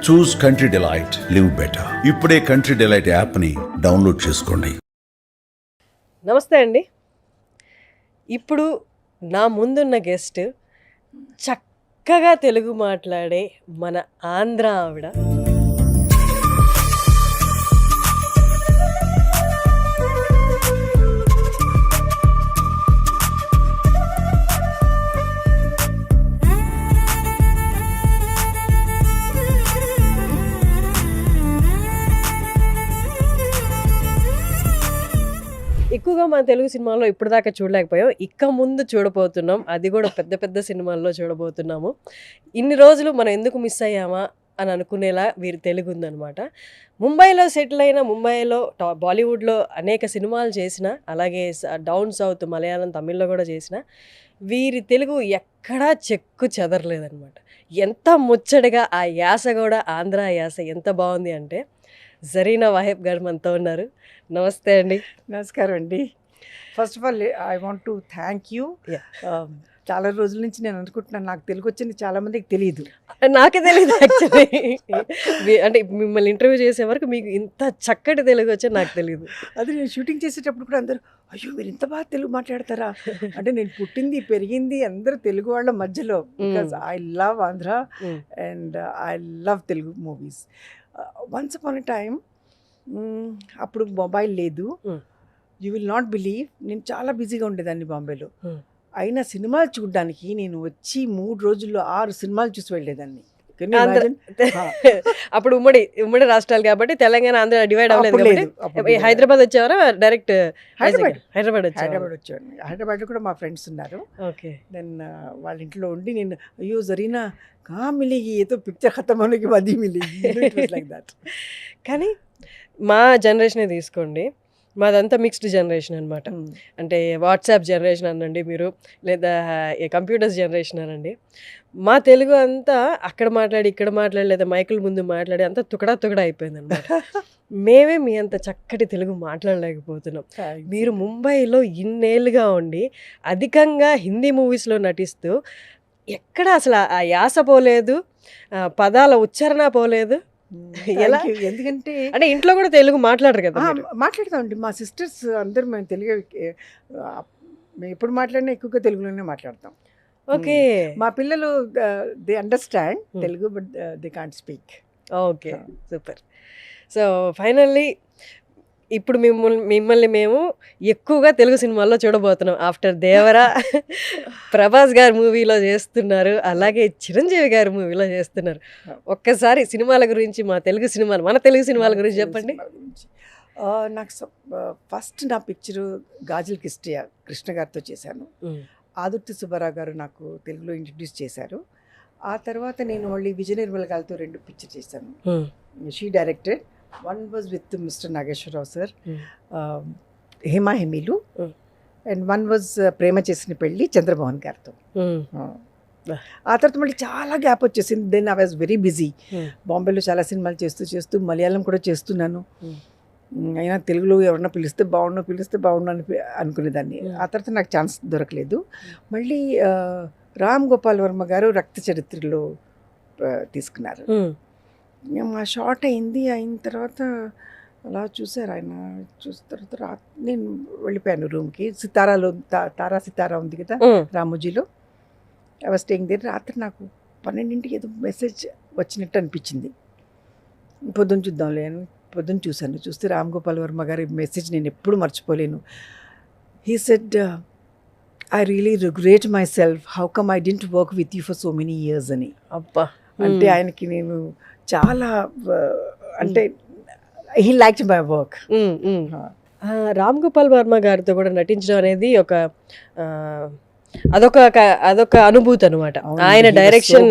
చూస్ country delight, live better. ఇప్పుడే country delight యాప్ని download చేసుకోండి. నమస్తే అండి. ఇప్పుడు నా ముందున్న గెస్ట్ చక్కగా తెలుగు మాట్లాడే మన ఆంధ్ర ఆవిడ. ఎక్కువగా మన తెలుగు సినిమాల్లో ఇప్పటిదాకా చూడలేకపోయాం, ఇక ముందు చూడబోతున్నాం. అది కూడా పెద్ద పెద్ద సినిమాల్లో చూడబోతున్నాము. ఇన్ని రోజులు మనం ఎందుకు మిస్ అయ్యామా అని అనుకునేలా వీరి తెలుగు ఉందన్నమాట. ముంబైలో సెటిల్ అయిన, ముంబైలో బాలీవుడ్లో అనేక సినిమాలు చేసిన, అలాగే డౌన్ సౌత్ మలయాళం తమిళ్లో కూడా చేసిన వీరి తెలుగు ఎక్కడా చెక్కు చెదరలేదన్నమాట. ఎంత ముచ్చటగా ఆ యాస కూడా ఆంధ్ర యాస ఎంత బాగుంది అంటే జరీనా వాహిబ్ గారు మనతో ఉన్నారు. నమస్తే అండి. నమస్కారం అండి. First of all I want to thank you. చాలా రోజుల నుంచి నేను అనుకుంటున్నాను, నాకు తెలుగు వచ్చింది చాలా మందికి తెలియదు. నాకే తెలియదు యాక్చువల్లీ. అంటే మిమ్మల్ని ఇంటర్వ్యూ చేసే వరకు మీకు ఇంత చక్కటి తెలుగు వచ్చి నాకు తెలియదు. అది నేను షూటింగ్ చేసేటప్పుడు కూడా అందరూ, అయ్యో మీరు ఇంత బాగా తెలుగు మాట్లాడతారా అంటే, నేను పుట్టింది పెరిగింది అందరూ తెలుగు వాళ్ళ మధ్యలో. Because I love Andhra and I love Telugu movies. Once upon a time, అప్పుడు మొబైల్ లేదు. యూ విల్ నాట్ బిలీవ్, నేను చాలా బిజీగా ఉండేదాన్ని బాంబేలో. అయినా సినిమాలు చూడడానికి నేను వచ్చి 3 రోజుల్లో 6 సినిమాలు చూసి వెళ్ళేదాన్ని. అప్పుడు ఉమ్మడి రాష్ట్రాలు కాబట్టి తెలంగాణ ఆంధ్ర డివైడ్ అవ్వలేదు. హైదరాబాద్ వచ్చేవారా డైరెక్ట్? హైదరాబాద్ వచ్చాను. హైదరాబాద్ కూడా మా ఫ్రెండ్స్ ఉన్నారు. ఓకే. దెన్ వాళ్ళ ఇంట్లో ఉండి నేను, అయ్యో జరీనా కహా మిలేగి, ఏదో పిక్చర్ ఖతం హోనే కే బాద్ హీ మిలేగి, లైక్ దట్. కానీ మా జనరేషనే తీసుకోండి, మాదంతా మిక్స్డ్ జనరేషన్ అనమాట. అంటే వాట్సాప్ జనరేషన్ అనండి మీరు, లేదా కంప్యూటర్స్ జనరేషన్ అనండి. మా తెలుగు అంతా అక్కడ మాట్లాడి ఇక్కడ మాట్లాడి, లేదా మైకుల ముందు మాట్లాడి అంతా తుకడా అయిపోయింది అనమాట. మేమే మీ అంత చక్కటి తెలుగు మాట్లాడలేకపోతున్నాం. మీరు ముంబైలో ఇన్నేళ్ళుగా ఉండి అధికంగా హిందీ మూవీస్లో నటిస్తూ ఎక్కడ అసలు ఆ యాస పోలేదు, పదాల ఉచ్చారణ పోలేదు. ఎలా? ఎందుకంటే అంటే ఇంట్లో కూడా తెలుగు మాట్లాడరు కదా? మాట్లాడతామండి. మా సిస్టర్స్ అందరూ మేము తెలుగు, మేము ఎప్పుడు మాట్లాడినా ఎక్కువగా తెలుగులోనే మాట్లాడతాం. ఓకే. మా పిల్లలు they understand Telugu, but they can't speak. Okay, super. So finally ఇప్పుడు మిమ్మల్ని మేము ఎక్కువగా తెలుగు సినిమాల్లో చూడబోతున్నాం. ఆఫ్టర్ దేవరా ప్రభాస్ గారి మూవీలో చేస్తున్నారు, అలాగే చిరంజీవి గారి మూవీలో చేస్తున్నారు. ఒక్కసారి సినిమాల గురించి, మన తెలుగు సినిమాల గురించి చెప్పండి. నాకు ఫస్ట్ నా పిక్చరు గాజుల కృష్ణ గారితో చేశాను. ఆదుర్తి సుబ్బారావు గారు నాకు తెలుగులో ఇంట్రడ్యూస్ చేశారు. ఆ తర్వాత నేను మళ్ళీ విజయ నిర్మల గారితో 2 పిక్చర్ చేశాను. She directed. One was with Mr. Nageshwarrao sir, Hema Hemilu, and one was Prema Chesini Pelli Chandramohan గారితో. ఆ తర్వాత మళ్ళీ చాలా గ్యాప్ వచ్చేసింది. Then I was very busy. బాంబేలో చాలా సినిమాలు చేస్తూ మలయాళం కూడా చేస్తున్నాను. అయినా తెలుగులో ఎవరన్నా పిలిస్తే బాగుండు అని అనుకునేదాన్ని. ఆ తర్వాత నాకు ఛాన్స్ దొరకలేదు. మళ్ళీ రామ్ గోపాల్ వర్మ గారు రక్త చరిత్రలో తీసుకున్నారు. మా షార్ట్ అయిన తర్వాత అలా చూసారు ఆయన. చూసిన తర్వాత నేను వెళ్ళిపోయాను రూమ్కి. సితారా ఉంది కదా రామోజీలో, ఐ వాజ్ స్టేయింగ్ దేర్. రాత్రి నాకు 12ంటికి ఏదో మెసేజ్ వచ్చినట్టు అనిపించింది. పొద్దున్న చూద్దాంలే అని పొద్దున్న చూస్తే రామ్ గోపాల్ వర్మ గారి మెసేజ్ నేను ఎప్పుడు మర్చిపోలేను. He said, I really regret my self, how come I didn't work with you for so many years అని. అబ్బా. అంటే ఆయనకి నేను చాలా, అంటే he liked my work. Ram Gopal Varma గారితో కూడా నటించడం అనేది అదొక అనుభూతి అనమాట. ఆయన డైరెక్షన్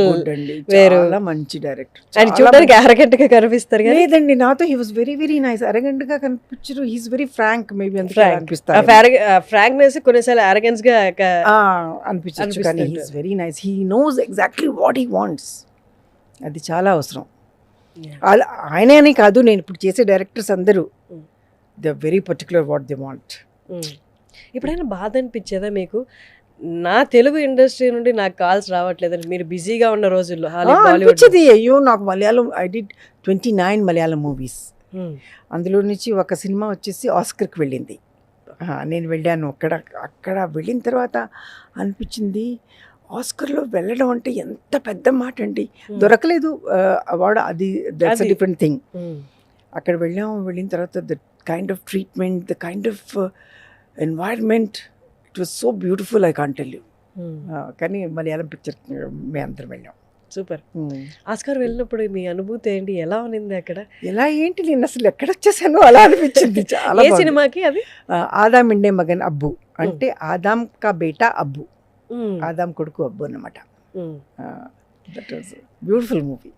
వేరు, మంచి డైరెక్టర్. ఆయన చూడడానికి అరగంట గా కనిపిస్తారు. లేదండి, నాతో he was very very nice. అరగంటగా కనిపించరు. He's very frank. మేబీ అనిపిస్తారు ఫ్రాంక్నెస్, కొన్నిసార్లు అరగెన్స్ గా అనిపించచ్చు, కానీ he's very nice. He knows exactly what he wants. అది చాలా అవసరం. ఆయనే అని కాదు, నేను ఇప్పుడు చేసే డైరెక్టర్స్ అందరూ they are very particular what they want. ఎప్పుడైనా బాధ అనిపించేదా మీకు? నా తెలుగు ఇండస్ట్రీ నుండి నాకు కాల్స్ రావట్లేదండి మీరు బిజీగా ఉన్న రోజుల్లో బాలీవుడ్ అనిపించింది. అయ్యో నాకు Malayalam I did 29 Malayalam movies. అందులో నుంచి ఒక సినిమా వచ్చేసి ఆస్కర్కి వెళ్ళింది. నేను వెళ్ళాను. అక్కడ వెళ్ళిన తర్వాత అనిపించింది ఆస్కర్లో వెళ్ళడం అంటే ఎంత పెద్ద మాట అండి. దొరకలేదు అవార్డు, అది దట్స్ అ డిఫరెంట్ థింగ్. అక్కడ వెళ్ళిన తర్వాత the kind of treatment, the kind of environment, it was so beautiful, I can't tell you. కానీ మలయాళం పిక్చర్ మేము అందరం వెళ్ళాం. సూపర్. ఆస్కార్ వెళ్ళినప్పుడు మీ అనుభూతి ఏంటి, ఎలా ఉన్నింది అక్కడ? ఎలా ఏంటి, నేను అసలు ఎక్కడ వచ్చేసాను అలా అనిపించింది. చాలా ఏ సినిమాకి అది? ఆదాం ఇండే మగన్ అబ్బు, అంటే ఆదాం కా బేటా అబ్బు, ఆదాం కొడుకు అబ్బు అన్నమాట. That was beautiful movie.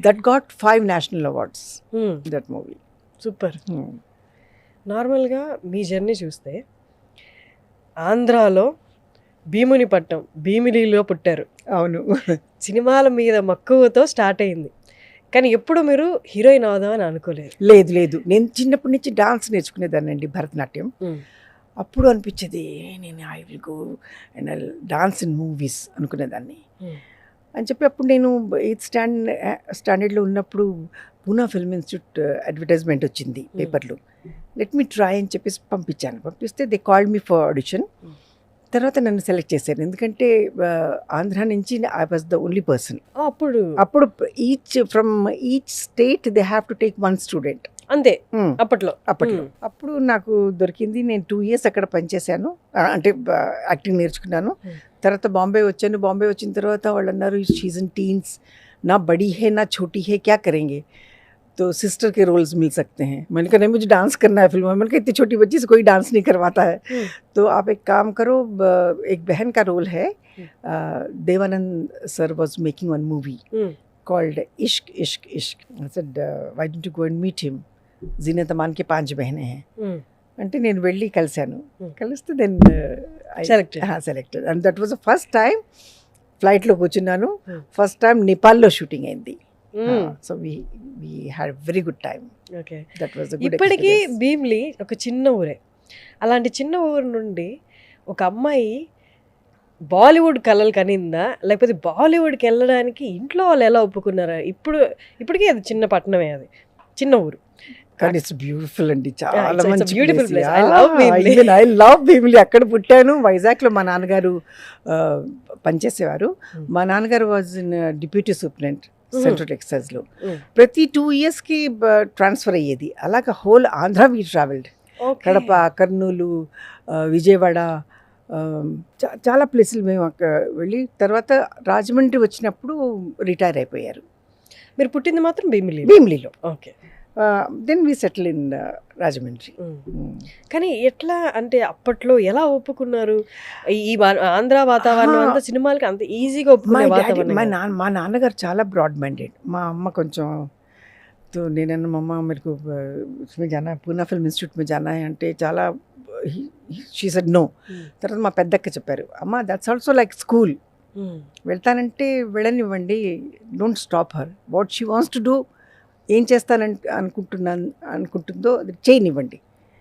That got 5 national awards, that movie. Super. నార్మల్గా మీ జర్నీ చూస్తే ఆంధ్రాలో భీమునిపట్నం, భీమిలిలో పుట్టారు. అవును. సినిమాల మీద మక్కువతో స్టార్ట్ అయింది, కానీ ఎప్పుడు మీరు హీరోయిన్ అవుదామని అనుకోలేదు? లేదు. నేను చిన్నప్పటి నుంచి డాన్స్ నేర్చుకునేదానండి, భరతనాట్యం. అప్పుడు అనిపించేది నేను I will go and I dance in movies అనుకునేదాన్ని. అని చెప్పి అప్పుడు నేను 8th స్టాండర్డ్లో ఉన్నప్పుడు పూనా ఫిల్మ్ ఇన్స్టిట్యూట్ అడ్వర్టైజ్మెంట్ వచ్చింది పేపర్లో. లెట్ మీ ట్రై అని చెప్పేసి పంపిస్తే they called me for audition. తర్వాత నన్ను సెలెక్ట్ చేశారు, ఎందుకంటే ఆంధ్ర నుంచి I was the only person. అప్పుడు each state they have to take 1 student అంతే అప్పట్లో. అప్పుడు నాకు దొరికింది. నేను 2 years అక్కడ పనిచేశాను, అంటే యాక్టింగ్ నేర్చుకున్నాను. తర్వాత బాంబే వచ్చాను. బాంబే వచ్చిన తర్వాత వాళ్ళు అన్నారు షీజ్ ఇన్ టీన్స్, నా బड़ी है ना छोटी है, क्या करेंगे, तो सिस्टर के रोल्स मिल सकते हैं. मैंने कहा नहीं, मुझे डांस करना है फिल्म में. मैंने कहा इतनी छोटी बच्ची से कोई डांस नहीं करवाता है, तो आप एक काम करो, एक बहन का रोल है. Devanand sir was making one movie called इश्क इश्क इश्क. I said why don't you go and meet him. Zeenat Aman के 5 बहनें हैं. అంటే నేను వెళ్ళి కలిశాను. కలిస్తే then selected and that was the first time ఫ్లైట్లో కూర్చున్నాను. ఫస్ట్ టైం నేపాల్లో షూటింగ్ అయింది. So we had very good time. Okay. That was good. ఇప్పటికీ భీమ్లీ ఒక చిన్న ఊరే. అలాంటి చిన్న ఊరు నుండి ఒక అమ్మాయి బాలీవుడ్ కలలు కనిందా, లేకపోతే బాలీవుడ్కి వెళ్ళడానికి ఇంట్లో వాళ్ళు ఎలా ఒప్పుకున్నారా? ఇప్పటికీ అది చిన్న పట్టణమే, అది చిన్న ఊరు, కానీ ఇట్స్ బ్యూటిఫుల్ అండి. చాలా మంచి beautiful place. I love Bheemili. అక్కడ పుట్టాను. వైజాగ్లో మా నాన్నగారు పనిచేసేవారు. మా నాన్నగారు was in deputy superintendent central ఎక్సైజ్లో. ప్రతి 2 yearsకి ట్రాన్స్ఫర్ అయ్యేది. అలాగా whole Andhra we travelled. Kadapa, Kurnool, Vijayawada, చాలా ప్లేసులు మేము అక్కడ వెళ్ళి, తర్వాత రాజమండ్రి వచ్చినప్పుడు రిటైర్ అయిపోయారు. మీరు పుట్టింది మాత్రం భీమిలిలో. Okay. Then we settle in Rajahmundry. కానీ ఎట్లా అంటే అప్పట్లో ఎలా ఒప్పుకున్నారు? ఈ ఆంధ్ర వాతావరణం అంతా సినిమాలకి అంత ఈజీగా ఒప్పుకునే వాతావరణం? మా నాన్నగారు చాలా బ్రాడ్ మైండెడ్. మా అమ్మ కొంచెం నేనన్న మమ్మ మీకు इसमें जाना है, पूना फिल्म इंस्टीट्यूट में जाना है అంటే చాలా షీ సెడ్ నో. తర్వాత మా పెద్దక్క చెప్పారు, అమ్మ దట్స్ ఆల్సో లైక్ స్కూల్, వెళ్తానంటే వెళ్ళనివ్వండి, don't stop her, what she wants to do, ఏం చేస్తానంటే అనుకుంటుందో అది చేయనివ్వండి.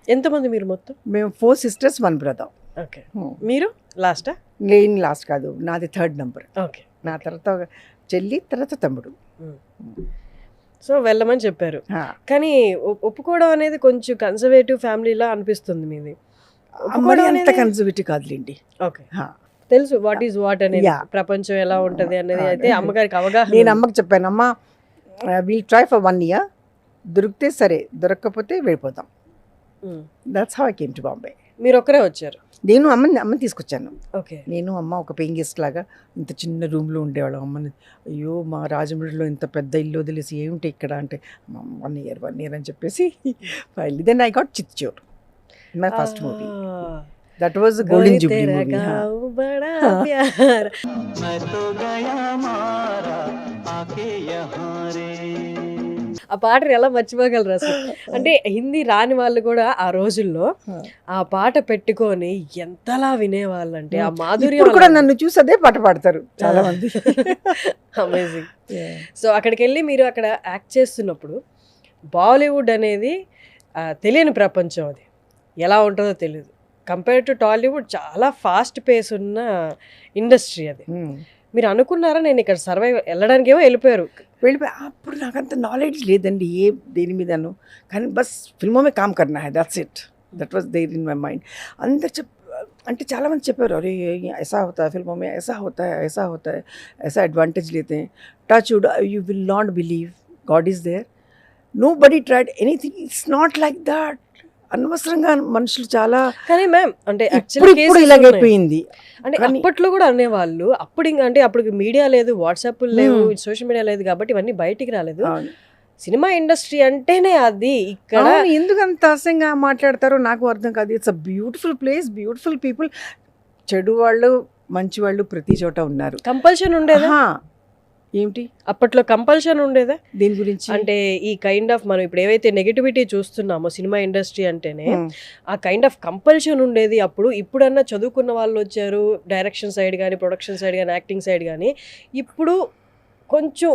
ఎంతమంది మీరు మొత్తం? మేము 4 sisters 1 brother. ఓకే. మీరు లాస్టా? నేను లాస్ట్ కాదు, నాది 3rd number. ఓకే. నా తర్వాత చెల్లి, తర్వాత తమ్ముడు. సో వెళ్ళమని చెప్పారు. కానీ ఒప్పుకోవడం అనేది కొంచెం కన్సర్వేటివ్ ఫ్యామిలీలా అనిపిస్తుంది మీది. అంత కన్సర్వేటివ్ కాదులేండి. ఓకే. తెలుసు వాట్ ఈజ్ వాట్ అనేది, ప్రపంచం ఎలా ఉంటుంది అనేది. అయితే అమ్మగారికి అవగాహన. నేను అమ్మకి చెప్పాను, అమ్మ విల్ ట్రై ఫర్ 1 year, దొరికితే సరే, దొరకకపోతే వెళ్ళిపోతాం. That's how I came to Bombay. మీరు ఒక్కరే వచ్చారు? నేను అమ్మని తీసుకొచ్చాను. ఓకే. నేను అమ్మ ఒక పేయింగ్ గెస్ట్ లాగా ఇంత చిన్న రూమ్లో ఉండేవాళ్ళం. అమ్మని అయ్యో మా రాజమండ్రిలో ఇంత పెద్ద ఇల్లు వదిలేసి ఏమిటి ఇక్కడ అంటే, 1 year అని చెప్పేసి finally then I got Chittoor, my first movie. That was golden jubilee movie. ఆ పాటను ఎలా మర్చిపోగలరు అసలు? అంటే హిందీ రాని వాళ్ళు కూడా ఆ రోజుల్లో ఆ పాట పెట్టుకొని ఎంతలా వినేవాళ్ళు అంటే, ఆ మాధుర్యం కూడా నన్ను చూసి అదే పాట పాడతారు చాలా మంది. అమేజింగ్. సో అక్కడికి వెళ్ళి మీరు అక్కడ యాక్ట్ చేస్తున్నప్పుడు బాలీవుడ్ అనేది తెలియని ప్రపంచం, అది ఎలా ఉంటుందో తెలియదు. కంపేర్ టు టాలీవుడ్ చాలా ఫాస్ట్ పేస్ ఉన్న ఇండస్ట్రీ అది. మీరు అనుకున్నారా నేను ఇక్కడ సర్వైవ్ వెళ్ళడానికి ఏమో వెళ్ళిపోయారు? వెళ్ళిపోయి అప్పుడు నాకు అంత నాలెడ్జ్ లేదండి ఏ దేని మీదను, కానీ బస్ ఫిల్మోమే కామ్ కర్నా హై, that's it, that was there in my mind. అందరు అంటే చాలామంది చెప్పారు, అరే ऐसा होता है फिल्मों में, ऐसा होता है, ऐसा होता है, ऐसा एडवांटेज लेते हैं. Touch wood, you will not believe God is there. Nobody tried anything. It's not like that. అనవసరంగా మనుషులు చాలా, కానీ మ్యామ్ అంటే ఇప్పుడు ఇలాగైపోయింది. అంటే అప్పట్లో కూడా అనేవాళ్ళు, అప్పుడు ఇంకా అంటే అప్పుడు మీడియా లేదు, వాట్సాప్ లేవు, సోషల్ మీడియా లేదు కాబట్టి ఇవన్నీ బయటికి రాలేదు. సినిమా ఇండస్ట్రీ అంటేనే అది. ఇక్కడ ఎందుకు అంత అసహ్యంగా మాట్లాడతారో నాకు అర్థం కాదు. It's a beautiful place, beautiful people. చెడు వాళ్ళు మంచి వాళ్ళు ప్రతి చోట ఉన్నారు. కంపల్షన్ ఉండేదా ఏమిటి అప్పట్లో? కంపల్షన్ ఉండేదా దీని గురించి? అంటే ఈ కైండ్ ఆఫ్ మనం ఇప్పుడు ఏవైతే నెగటివిటీ చూస్తున్నామో సినిమా ఇండస్ట్రీ అంటేనే ఆ కైండ్ ఆఫ్ కంపల్షన్ ఉండేది అప్పుడు. ఇప్పుడన్నా చదువుకున్న వాళ్ళు వచ్చారు, డైరెక్షన్ సైడ్ కానీ, ప్రొడక్షన్ సైడ్ కానీ, యాక్టింగ్ సైడ్ కానీ. ఇప్పుడు కొంచెం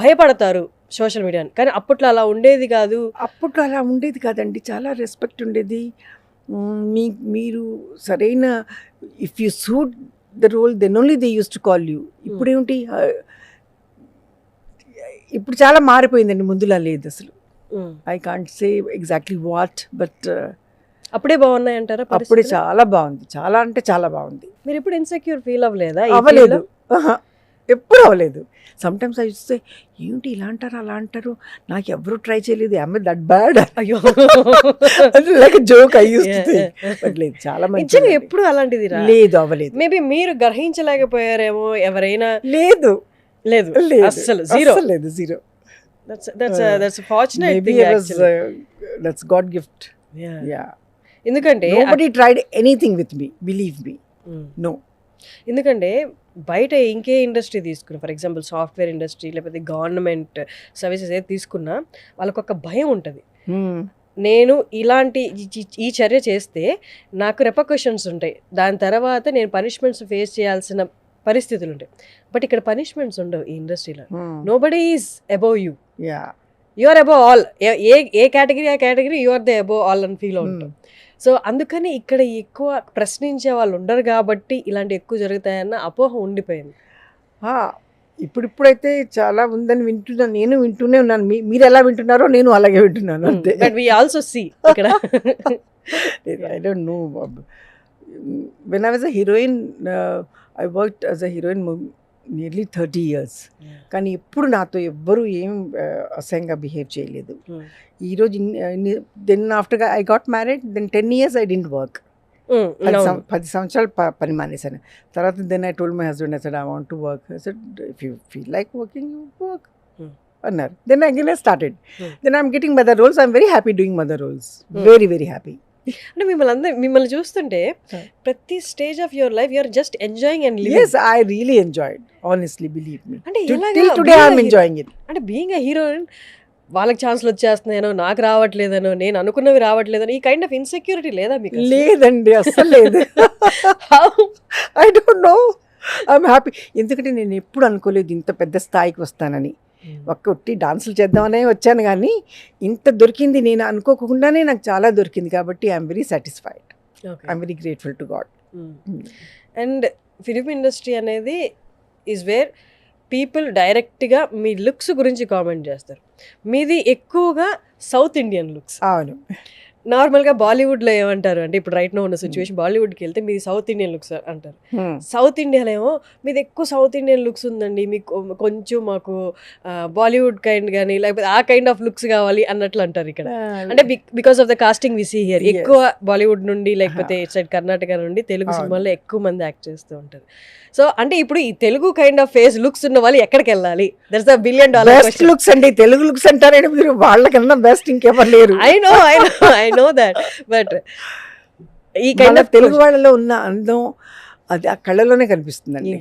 భయపడతారు సోషల్ మీడియాని, కానీ అప్పట్లో అలా ఉండేది కాదు. అప్పట్లో అలా ఉండేది కాదండి, చాలా రెస్పెక్ట్ ఉండేది. మీరు సరైన if you suit the role then only they use to call you. ఇప్పుడేమిటి, ఇప్పుడు చాలా మారిపోయిందండి, ముందులా లేదు అసలు. I can't say exactly what, but అప్పుడే బాగున్నాయి అంటారా? అప్పుడే చాలా బాగుంది, చాలా అంటే చాలా బాగుంది. మీరు ఇప్పుడు ఇన్సెక్యూర్ ఫీల్ అవ్వలేదా? అవ్వలేదు, ఎప్పుడు అవ్వలేదు. సమ్టైమ్స్ ఐ చూస్తే ఏంటి ఇలా అంటారు అలా అంటారు, నాకు ఎవరు ట్రై చేయలేదు, ఐ యామ్ దట్ బ్యాడ్, అయ్యో like joke I used to think. But లేదు, చాలా మంచిగా ఎప్పుడు అలాంటిది లేదు, అవ్వలేదు. మేబీ మీరు గ్రహించలేకపోయారేమో ఎవరైనా. లేదు లేదు అసలు జీరో, లేదు zero. that's a fortunate thing actually. That's God gift. Yeah. ఎందుకంటే nobody tried anything with me, believe me. No. ఎందుకంటే బయట ఇంకే ఇండస్ట్రీ తీసుకున్నా, ఫర్ ఎగ్జాంపుల్ సాఫ్ట్వేర్ ఇండస్ట్రీ లేకపోతే గవర్నమెంట్ సర్వీసెస్ ఏది తీసుకున్నా వాళ్ళకు ఒక భయం ఉంటుంది. నేను ఇలాంటి ఈ చర్య చేస్తే నాకు రెపర్కషన్స్ ఉంటాయి, దాని తర్వాత నేను పనిష్మెంట్స్ ఫేస్ చేయాల్సిన పరిస్థితులు ఉంటాయి. బట్ ఇక్కడ పనిష్మెంట్స్ ఉండవు ఈ ఇండస్ట్రీలో. Nobody is above you, you are above all. ఏ కేటగిరీ ఆ category you are the above all అని ఫీల్ అవుతాం. సో అందుకని ఇక్కడ ఎక్కువ ప్రశ్నించే వాళ్ళు ఉండరు కాబట్టి ఇలాంటి ఎక్కువ జరుగుతాయన్న అపోహ ఉండిపోయింది. ఇప్పుడైతే చాలా ఉందని వింటున్నాను, నేను వింటూనే ఉన్నాను. మీరు ఎలా వింటున్నారో నేను అలాగే వింటున్నాను అంతే. బట్ వి ఆల్సో సీ ఇక్కడ I don't know. When I was a heroine, I worked as a heroine nearly 30 years. కానీ ఎప్పుడు నాతో ఎవ్వరూ ఏం అసహ్యంగా బిహేవ్ చేయలేదు. ఈరోజు then after I got married, then 10 years I didn't work. 10 సంవత్సరాలు పని మానేశాను. తర్వాత then I told my husband, I said I want to work. I said if you feel like working, you work అన్నారు. Then again I started. Then I'm getting mother roles. I'm very happy doing mother roles. Very very happy. అంటే మిమ్మల్ని చూస్తుంటే ప్రతి stage of your life you're just enjoying and living. Yes, I really enjoyed, honestly, believe me. అంటే till today I'm enjoying it. అంటే being a heroine వాళ్ళకి ఛాన్స్లు వచ్చేస్తున్నాయనో, నాకు రావట్లేదనో, నేను అనుకున్నవి రావట్లేదనో, ఈ కైండ్ ఆఫ్ ఇన్సెక్యూరిటీ లేదా మీకు? లేదండి, అస్సలు లేదు. I don't know, I'm happy. ఎందుకంటే నేను ఎప్పుడు అనుకోలేదు ఇంత పెద్ద స్థాయికి వస్తానని. ఒట్టి డాన్సులు చేద్దామనే వచ్చాను, కానీ ఇంత దొరికింది నేను అనుకోకుండానే, నాకు చాలా దొరికింది. కాబట్టి I'm very satisfied, I'm very grateful to God. And film industry అనేది ఈజ్ వేర్ పీపుల్ డైరెక్ట్గా మీ లుక్స్ గురించి కామెంట్ చేస్తారు. మీది ఎక్కువగా సౌత్ ఇండియన్ లుక్స్. అవును. నార్మల్గా బాలీవుడ్లో ఏమంటారు అంటే, ఇప్పుడు రైట్ నో ఉన్న సిచ్యువేషన్, బాలీవుడ్కి వెళ్తే మీది సౌత్ ఇండియన్ లుక్స్ అంటారు. సౌత్ ఇండియాలో ఏమో మీది ఎక్కువ సౌత్ ఇండియన్ లుక్స్ ఉందండి, మీకు కొంచెం మాకు బాలీవుడ్ కైండ్ కానీ లేకపోతే ఆ కైండ్ ఆఫ్ లుక్స్ కావాలి అన్నట్లు అంటారు ఇక్కడ. అంటే because of the casting we see here, ఎక్కువ బాలీవుడ్ నుండి లేకపోతే ఇట్ సైడ్ కర్ణాటక నుండి తెలుగు సినిమాల్లో ఎక్కువ మంది యాక్ట్ చేస్తూ ఉంటారు. సో అంటే ఇప్పుడు ఈ Telugu kind of face looks ఉన్న వాళ్ళు ఎక్కడికి వెళ్ళాలి? That's the $1 billion best looks అండి. తెలుగు లుక్స్ అంటారంటే మీరు వాళ్ళకన్నా బెస్ట్ ఇంకెవరు లేరు. I know that. బట్ ఈ కైండ్ ఆఫ్ తెలుగు వాళ్ళలో ఉన్న అందం అది ఆ కళ్ళలోనే కనిపిస్తుందండి.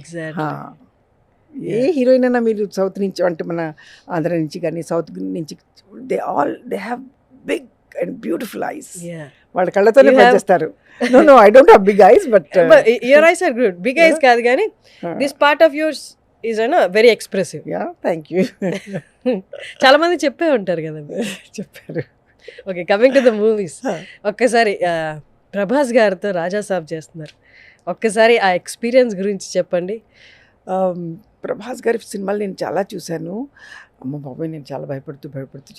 ఏ హీరోయిన్ అయినా మీరు సౌత్ నుంచి, అంటే మన ఆంధ్ర నుంచి కానీ సౌత్ నుంచి, they have big and beautiful eyes. వాళ్ళ కళ్ళతోనే పనిచేస్తారు. No, I don't have big eyes, but your eyes are good. Big eyes కాదు కానీ this part of yours is very expressive. Yeah, thank you. చాలా మంది చెప్పే ఉంటారు కదా. చెప్పారు. Okay, coming to the movies, ఒక్కసారి ప్రభాస్ గారితో రాజా సాబ్ చేస్తున్నారు. ఒక్కసారి ఆ ఎక్స్పీరియన్స్ గురించి చెప్పండి. ప్రభాస్ గారి సినిమాలు నేను చాలా చూశాను. అమ్మ బాబోయ్! నేను చాలా భయపడుతూ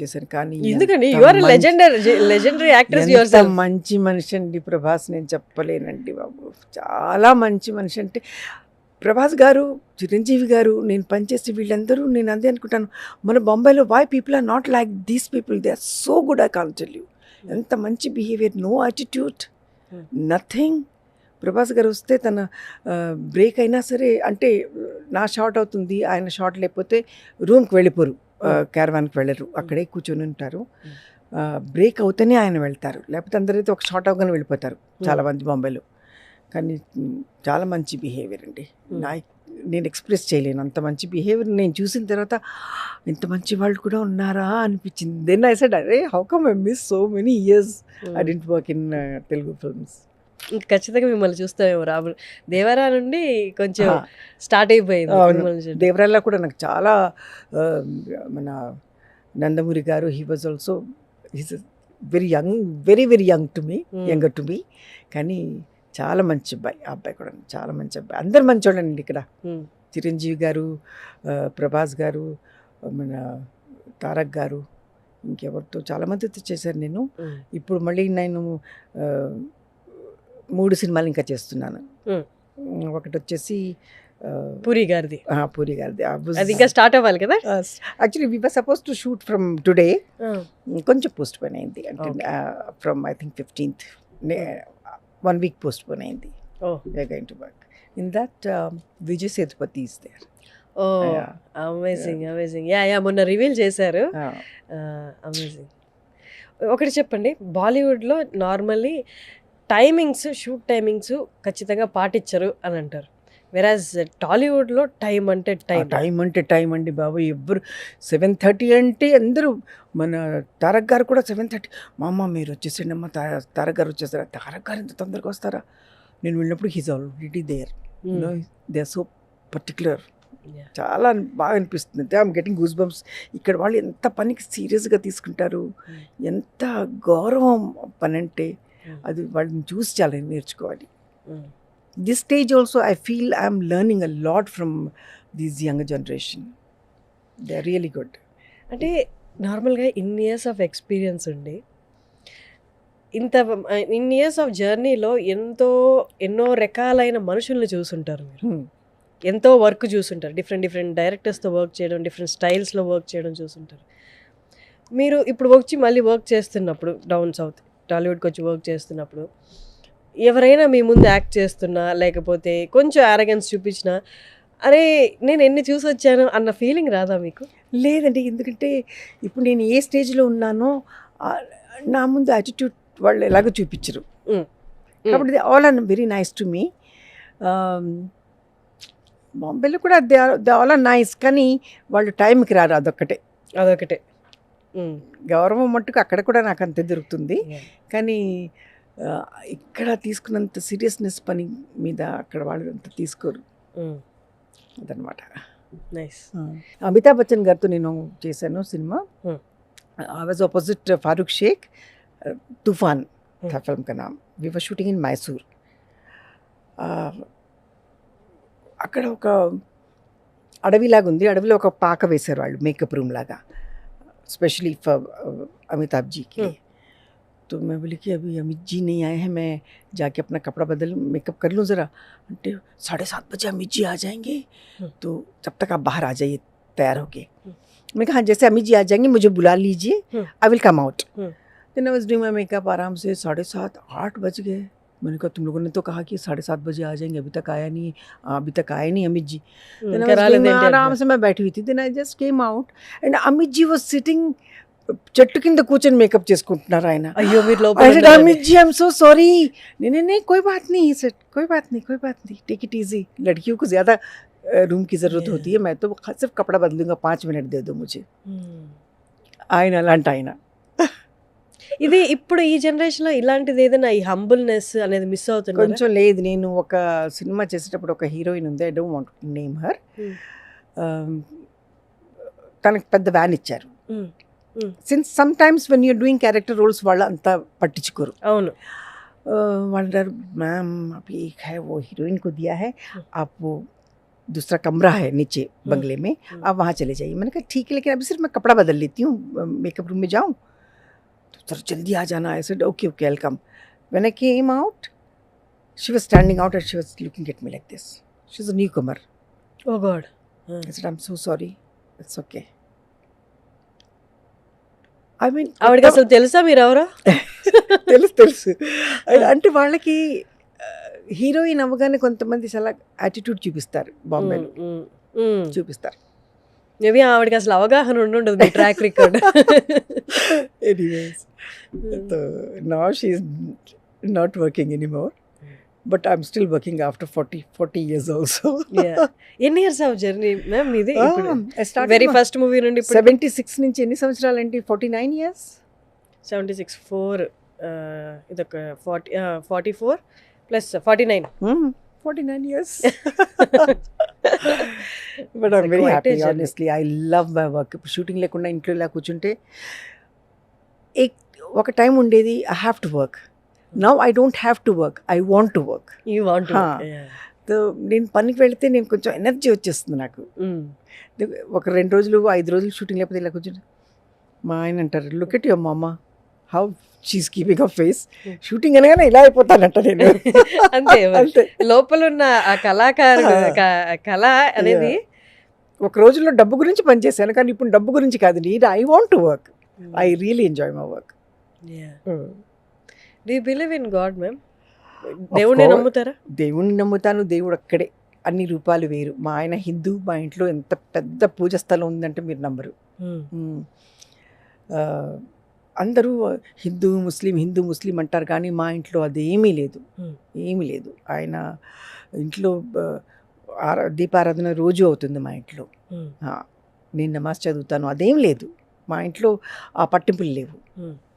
చేశాను. కానీ ఎందుకండి ఎంత యు ఆర్ మంచి- లెజెండరీ యాక్ట్రెస్ యువర్ ఎంత మంచి మనిషి అండి ప్రభాస్, నేను చెప్పలేనండి బాబు. చాలా మంచి మనిషి. అంటే ప్రభాస్ గారు, చిరంజీవి గారు, నేను పనిచేసే వీళ్ళందరూ నేను అదే అనుకుంటాను, మన బొంబాయిలో why people are not like these people, they are so good. I can't tell you. ఎంత మంచి behaviour, no attitude, nothing. Prabhas garu వస్తే తన బ్రేక్ అయినా సరే, అంటే నా షార్ట్ అవుతుంది, ఆయన షార్ట్ లేకపోతే రూమ్కి వెళ్ళిపోరు, క్యారవాన్కి వెళ్ళరు, అక్కడే కూర్చొని ఉంటారు. బ్రేక్ అవుతేనే ఆయన వెళ్తారు, లేకపోతే అందరైతే ఒక షార్ట్ అవగానే వెళ్ళిపోతారు చాలామంది బాంబేలో. కానీ చాలా మంచి బిహేవియర్ అండి. నేను ఎక్స్ప్రెస్ చేయలేను అంత మంచి బిహేవియర్. నేను చూసిన తర్వాత ఇంత మంచి వాళ్ళు కూడా ఉన్నారా అనిపించింది. దెన్ ఐ సెడ్, అరే how come I miss so many years I didn't work in Telugu films. ఇంకా ఖచ్చితంగా మిమ్మల్ని చూస్తామేమో రాబు. దేవరా నుండి కొంచెం స్టార్ట్ అయిపోయింది మిమ్మల్ని చూడడం. దేవరాల్లో కూడా నాకు చాలా మన నందమూరి గారు, he was also he's very young, very young to me, younger to me. కానీ చాలా మంచి అబ్బాయి, ఆ అబ్బాయి కూడా చాలా మంచి అబ్బాయి. అందరు మంచోళ్ళండి ఇక్కడ. చిరంజీవి గారు, ప్రభాస్ గారు, మన తారక్ గారు, ఇంకెవరితో చాలామందితో చేశాను నేను. ఇప్పుడు మళ్ళీ నేను 3 సినిమాలు ఇంకా చేస్తున్నాను. ఒకటి వచ్చేసి పూరి గారిది. పూరి గారిది. అది ఇంకా స్టార్ట్ అవ్వాలి కదా. Actually we were suppose to shoot from today, కొంచెం పోస్ట్ పోన్ అయింది. అంటే from I think 15th, 1 week postpone అయింది. We are going to work in that. Vijay Sethupathi is there. Amazing amazing. Yeah మొన్న రివీల్ చేశారు. అమేజింగ్. ఒకటి చెప్పండి, బాలీవుడ్లో నార్మల్లీ షూట్ టైమింగ్స్ ఖచ్చితంగా పాటించరు అని అంటారు. వెరాజ్ టాలీవుడ్లో టైం అంటే టైం అండి బాబు. ఎవ్వరు 7:30 అంటే అందరూ, మన తారక్ గారు కూడా 7:30, మా అమ్మ మీరు వచ్చేసండి అమ్మ, తారక్ గారు వచ్చేస్తారా, తారక్ గారు ఇంత తొందరగా వస్తారా. నేను వెళ్ళినప్పుడు he's already there. They are so particular. చాలా బాగా అనిపిస్తుంది. I'm getting goose bumps. ఇక్కడ వాళ్ళు ఎంత పనికి సీరియస్గా తీసుకుంటారు, ఎంత గౌరవం పని అంటే, అది వాళ్ళని చూసి చాలా నేర్చుకోవాలి. This stage also I feel I'm learning a lot from these younger generation. They're really good. అంటే నార్మల్గా ఇయర్స్ ఆఫ్ ఎక్స్పీరియన్స్ ఉండి, ఇయర్స్ ఆఫ్ జర్నీలో ఎన్నో రకాలైన మనుషుల్ని చూసుంటారు మీరు. ఎంతో వర్క్ చూసుంటారు, డిఫరెంట్ డైరెక్టర్స్తో వర్క్ చేయడం, డిఫరెంట్ స్టైల్స్లో వర్క్ చేయడం చూసుంటారు. మీరు ఇప్పుడు వచ్చి మళ్ళీ వర్క్ చేస్తున్నప్పుడు, డౌన్ సౌత్ టాలీవుడ్కి వచ్చి వర్క్ చేస్తున్నప్పుడు, ఎవరైనా మీ ముందు యాక్ట్ చేస్తున్నా, లేకపోతే కొంచెం యారగెన్స్ చూపించినా, అరే నేను ఎన్ని చూసి వచ్చాను అన్న ఫీలింగ్ రాదా మీకు? లేదండి, ఎందుకంటే ఇప్పుడు నేను ఏ స్టేజ్లో ఉన్నానో నా ముందు యాటిట్యూడ్ వాళ్ళు ఎలాగో చూపించరు. కాబట్టి all are very nice to me. బాంబేలో కూడా దే ఆల్ ఆర్ నైస్, కానీ వాళ్ళు టైంకి రారు. అదొకటే గౌరవం మట్టుకు అక్కడ కూడా నాకు అంతే దొరుకుతుంది. కానీ ఇక్కడ తీసుకున్నంత సీరియస్నెస్ పని మీద అక్కడ వాళ్ళు అంత తీసుకోరు. అదనమాట. నైస్. అమితాబ్ బచ్చన్ గారితో నేను చేశాను సినిమా. I was opposite Farooq Shaikh. Toofan था फिल्म का नाम. We were shooting in Mysore. అక్కడ ఒక అడవిలాగా ఉంది. అడవిలో ఒక పాక వేశారు వాళ్ళు, మేకప్ రూమ్ లాగా, स्पेशली फॉर अमिताभ जी के लिए. तो मैं बोली कि अभी अमित जी नहीं आए हैं, मैं जाके अपना कपड़ा बदल मेकअप कर लूँ ज़रा. अंटे 7:30 बजे अमित जी आ जाएंगे, तो जब तक आप बाहर आ जाइए तैयार होके. मैं कहा जैसे अमित जी आ जाएंगे मुझे बुला लीजिए, I will come out. Then I was doing my makeup. आराम से 7:30 8 बज गए. मैंने कहा तुम लोगों ने तो कहा कि 7:30 बजे आ जाएंगे, अभी तक आए नहीं अमित जी. आराम से मैं बैठी हुई थी. Then I just came out and Amit ji was sitting చెట్టు కింద కూర్చొని మేకప్ చేసుకుంటున్నారు ఆయన. అయ్యో మీరు Amit ji I am so sorry. नहीं कोई बात नहीं सर, कोई बात नहीं, टेक इट इजी. लड़कियों को ज़्यादा रूम की ज़रूरत होती है, मैं तो सिर्फ कपड़ा बदलूंगा, 5 मिनट दे दो मुझे. ఆయన అలాంటి ఆయన. ఇది ఇప్పుడు ఈ జనరేషన్లో ఇలాంటిది ఏదైనా ఈ హంబుల్నెస్ అనేది మిస్ అవుతుంది కొంచెం. లేదు, నేను ఒక సినిమా చేసేటప్పుడు ఒక హీరోయిన్ ఉంది, I don't want to name her. తనకి పెద్ద వ్యాన్ ఇచ్చారు. Since some times when you're doing character roles వాళ్ళు అంతా పట్టించుకోరు. అవును. వాళ్ళు अన్నారు मैम अभी एक है वो हीरोइन को दिया है आप वो दूसरा कमरा है नीचे बंगले में आप वहाँ चले जाइए. मैंने कहा ठीक है लेकिन अभी सिर्फ मैं कपड़ा बदल लेती हूँ मेकअप रूम में जाऊँ. तो सर जल्दी आ जाना. I said okay okay I'll come. When I came out she was standing out and she was looking at me like this. She's a newcomer. Oh God. I said I'm so sorry. It's okay. I mean ఆవిడకి అసలు తెలుసా మీరు ఎవరో? తెలుసు అంటే వాళ్ళకి heroine అవ్వగానే కొంతమంది చాలా యాటిట్యూడ్ చూపిస్తారు బాంబేలో చూపిస్తారు. మేబీ ఆవిడకి అసలు అవగాహన ఉండదు మీ track record. Anyways now she is not working anymore but I'm still working after 40 years also. ఎన్ని ఇయర్స్ ఆఫ్ జర్నీ మ్యామ్ మీది? వెరీ వెరీ ఫస్ట్ మూవీ నుండి 76 నుంచి ఎన్ని సంవత్సరాలండి? 49 years. 76 4 ఇదొక 44 plus 49. 49 years. But I'm very quite happy, a journey. honestly. I love my work. ఇప్పుడు shooting లేకుండా ఇంట్లో ఇలా కూర్చుంటే ఒక టైం ఉండేది I have to work. Now I don't have to work, I want to work. You want to. నేను పనికి వెళితే నేను కొంచెం ఎనర్జీ వచ్చేస్తుంది నాకు. ఒక 2 రోజులు 5 రోజులు షూటింగ్ లేకపోతే ఇలా కూర్చుంటే మా ఆయన అంటారు లుక్ ఎట్ యువర్ మమ్మ how she's keeping a face. Shooting అనగానే ఇలా అయిపోతానంట నేను. అంతే అంతే. లోపల ఉన్న ఆ కళాకారు కళ అనేది ఒక రోజుల్లో డబ్బు గురించి పనిచేశాను కానీ ఇప్పుడు డబ్బు గురించి కాదు. నేను I want to work. I really enjoy my work. Do you believe in God ma'am? దేవుడిని నమ్ముతారా? దేవుణ్ణి నమ్ముతాను. దేవుడు అక్కడే, అన్ని రూపాలు వేరు. మా ఆయన హిందూ, మా ఇంట్లో ఎంత పెద్ద పూజ స్థలం ఉందంటే మీరు నమ్మరు. అందరూ హిందూ ముస్లిం అంటారు కానీ మా ఇంట్లో అదేమీ లేదు, ఏమీ లేదు. ఆయన ఇంట్లో దీపారాధన రోజు అవుతుంది మా ఇంట్లో. నేను నమాజ్ చదువుతాను, అదేం లేదు మా ఇంట్లో. ఆ పట్టింపులు లేవు.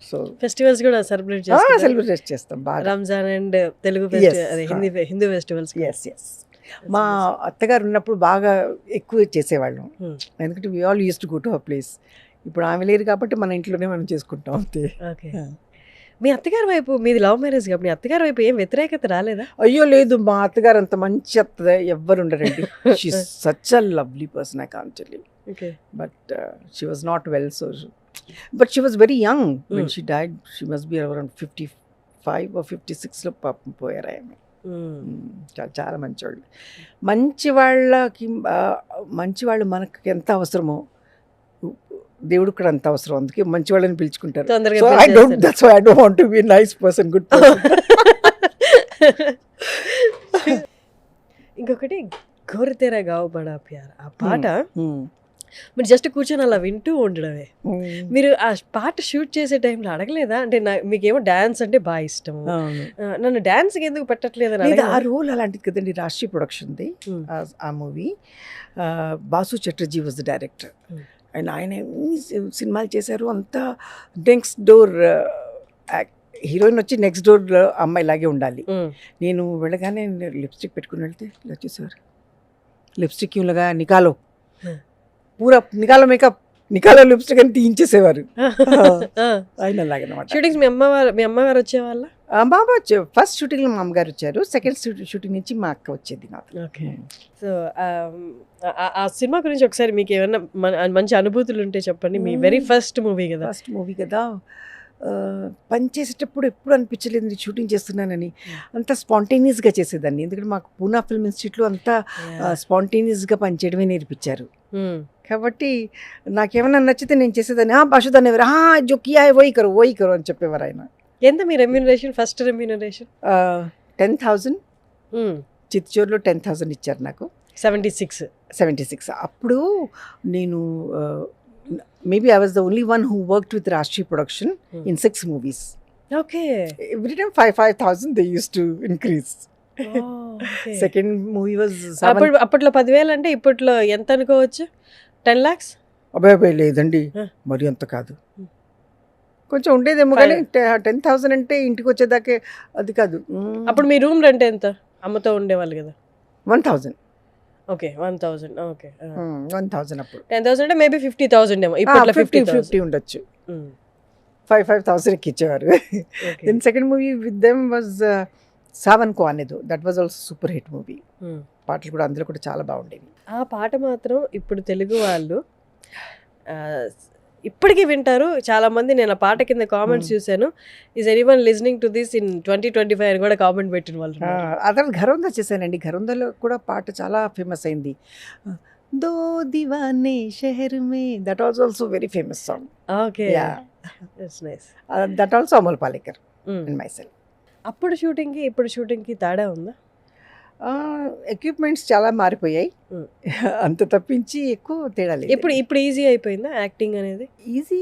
సో ఫెస్టివల్స్ కూడా సెలబ్రేట్ చేస్తాం బాగా. Ramzan and Telugu Hindu festivals. Yes మా అత్తగారు ఉన్నప్పుడు బాగా ఎక్కువ చేసేవాళ్ళం. ఎందుకంటే we all use to go to a place. ఇప్పుడు ఆమె లేరు కాబట్టి మన ఇంట్లోనే మనం చేసుకుంటాం అంతే. ఓకే. మీ అత్తగారి వైపు, మీది లవ్ మ్యారేజ్ కాబట్టి అత్తగారి వైపు ఏం వ్యతిరేకత రాలేదా? అయ్యో లేదు, మా అత్తగారు అంత మంచి అత్త ఎవ్వరు ఉండరండి. She such a lovely person, I can't tell you. Okay. But she was not well, so but she was very young when she died. She must be around 55 or 56 లో పాపం పోయారు ఆయన. చాలా మంచివాళ్ళు. మంచివాళ్ళు మనకు ఎంత అవసరమో దేవుడు కూడా అంత అవసరం. అందుకే మంచి వాళ్ళని పిలుచుకుంటారు. That's why I don't want to be a nice person, good person. ఇంకొకటి గోరతేరా గావ్ బడా ప్యార్, ఆ పాట మీరు జస్ట్ కూర్చొని అలా వింటూ ఉండడమే. మీరు ఆ పాట షూట్ చేసే టైంలో అడగలేదా? అంటే మీకేమో డాన్స్ అంటే బాగా ఇష్టం, నన్ను డాన్స్కి ఎందుకు పెట్టట్లేదు? ఆ రోల్ అలాంటిది కదండి. రాష్ట్రీయ ప్రొడక్షన్ది ఆ movie. Boss Chatterjee was the director. And ఆయన ఎన్ని సినిమాలు చేశారు. అంతా నెక్స్ట్ డోర్ హీరోయిన్ వచ్చి నెక్స్ట్ డోర్ అమ్మాయి లాగే ఉండాలి. నేను వెళ్ళగానే లిప్స్టిక్ పెట్టుకుని వెళ్తే ఇలా చూసేవారు. లిప్స్టిక్ ఇలాగా నికాలో పూరా నికాలో మేకప్ నికాలో లిప్స్టిక్ అని తీయించేసేవారు. ఆయన అలాగనమాట. షూటింగ్స్ మీ అమ్మగారు వచ్చేవాళ్ళ? బాబా ఫస్ట్ షూటింగ్లో మా అమ్మగారు వచ్చారు. సెకండ్ షూటింగ్ నుంచి మా అక్క వచ్చేది నాకు. ఓకే. సో ఆ సినిమా గురించి ఒకసారి మీకు ఏమన్నా మంచి అనుభూతులు ఉంటే చెప్పండి. మీ వెరీ ఫస్ట్ మూవీ కదా. పనిచేసేటప్పుడు ఎప్పుడు అనిపించలేదు షూటింగ్ చేస్తున్నానని. అంతా స్పాంటేనియస్గా చేసేదాన్ని. ఎందుకంటే మాకు పూనా ఫిల్మ్ ఇన్స్టిట్యూట్లో అంతా స్పాంటేనియస్గా పనిచేయడమే నేర్పించారు. కాబట్టి నాకేమైనా నచ్చితే నేను చేసేదాన్ని. బాషుదాన్ని ఎవరు జో కియా హై వోయి కరో అని చెప్పేవారు ఆయన. ఎంత మీ రెమ్యూనరేషన్? First remuneration 10,000. చిత్తూరులో 10,000 ఇచ్చారు నాకు. 76. అప్పుడు నేను maybe I was the only one who worked with Rashtriya production in 6 movies. Okay. Every time 5,000 they used to increase. Okay. Second movie was అప్పట్లో 10,000 అంటే ఇప్పట్లో ఎంత అనుకోవచ్చు? 10 lakhs? అబ్బాయి లేదండి, మరి అంత కాదు. కొంచెం ఉండేదేమో కానీ 10,000 అంటే ఇంటికి వచ్చేదాకే అది కాదు. అప్పుడు మీ రూమ్ రెంట్ ఎంత? అమ్మతో ఉండేవాళ్ళు కదా. 1,000. ఓకే, 1,000. ఓకే, 1,000. అప్పుడు 10,000 అంటే మేబీ 50,000 ఏమో. ఇప్పుడు 50 ఉండొచ్చు. 5,000 ఇచ్చేవారు. Okay. Then second movie with them was Saawan Ko అనేదో, that was also super hit movie. పాటలు కూడా అందులో కూడా చాలా బాగుండేవి. ఆ పాట మాత్రం ఇప్పుడు తెలుగు వాళ్ళు ఆ, ఇప్పటికీ వింటారు చాలా మంది. నేను ఆ పాట కింద కామెంట్స్ చూశాను, is anyone listening to this in 2025 అని కూడా కామెంట్ పెట్టిన వాళ్ళు ఉన్నారు. అదే ఘరోందా చేశానండి. ఘరోందాలో కూడా పాట చాలా ఫేమస్ అయింది. Do Deewane Shahar Mein, that was also very famous song. Okay, yeah, that's nice. That also Amol Palekar and myself. అప్పుడు షూటింగ్కి ఇప్పుడు షూటింగ్కి తేడా ఉందా? ఎక్విప్మెంట్స్ చాలా మారిపోయాయి, Mm. అంత తప్పించి ఎక్కువ తేడా లేదు. ఇప్పుడు ఈజీ అయిపోయిందా యాక్టింగ్ అనేది? ఈజీ,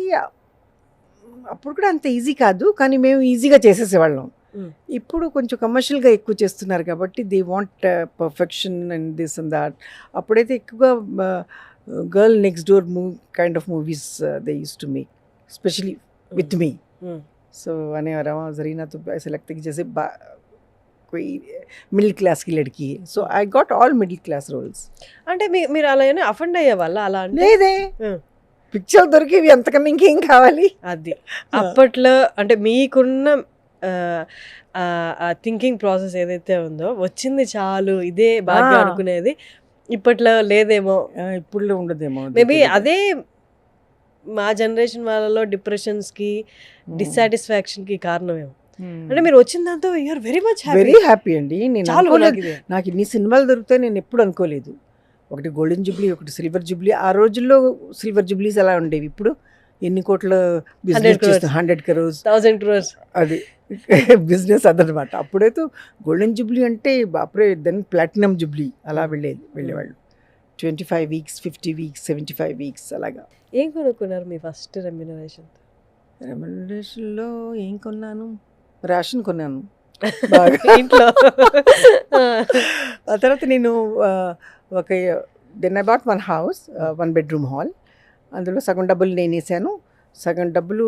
అప్పుడు కూడా అంత ఈజీ కాదు, కానీ మేము ఈజీగా చేసేసేవాళ్ళం. Mm. ఇప్పుడు కొంచెం కమర్షియల్గా ఎక్కువ చేస్తున్నారు కాబట్టి they want perfection and this and that. అప్పుడైతే ఎక్కువగా girl next door kind of movies they use to make, especially with me. Mm. So అనేవారు జరీనా तो ऐसे लगता है कि जैसे कोई मिडिल क्लास की लड़की है. So I got all middle class roles. అంటే మీరు అలా ఏమైనా అఫెండ్ అయ్యే వాళ్ళ అలా అంటే? లేదే, Mm. పిక్చర్ దొరికేవి అంతకన్నా ఇంకేం కావాలి. అది అప్పట్లో అంటే మీకున్న థింకింగ్ ప్రాసెస్ ఏదైతే ఉందో, వచ్చింది చాలు ఇదే భాగ్యం అనుకునేది, ఇప్పట్లో లేదేమో. ఇప్పుడు ఉండదేమో మేబీ అదే మా జనరేషన్ వాళ్ళలో డిప్రెషన్స్కి డిస్సాటిస్ఫాక్షన్కి కారణమేమో. అంటే మీరు వచ్చిన దాంతో you're very much very happy అండి. నేను చాలు అనుకోలేదు, నాకు ఇది. నాకు ఇన్ని సినిమాలు దొరుకుతాయి నేను ఎప్పుడు అనుకోలేదు. ఒకటి గోల్డెన్ జూబ్లీ, ఒకటి సిల్వర్ జూబ్లీ. ఆ రోజుల్లో సిల్వర్ జూబ్లీస్ ఎలా ఉండేవి, ఇప్పుడు ఎన్ని కోట్ల 100 బిజినెస్ crores. చేస్తాం, 100 crores 1000 crores. అది బిజినెస్ అదనమాట. అప్పుడైతే గోల్డెన్ జూబ్లీ అంటే బాప్రే, దెన్ ప్లాటినం జూబ్లీ అలా వెళ్ళేవాళ్ళు. 25 weeks, 50 weeks, 75 weeks అలాగా. ఏం కొనుక్కున్నారు మీ ఫస్ట్ రెమ్యునరేషన్? రెమ్యునరేషన్లో ఏం కొన్నాను, రేషన్ కొన్నాను బాగా ఇంట్లో. ఆ తర్వాత నేను ఒక then I bought 1 house, 1 bedroom hall. అందులో సగం డబ్బులు నేను వేసాను, సగం డబ్బులు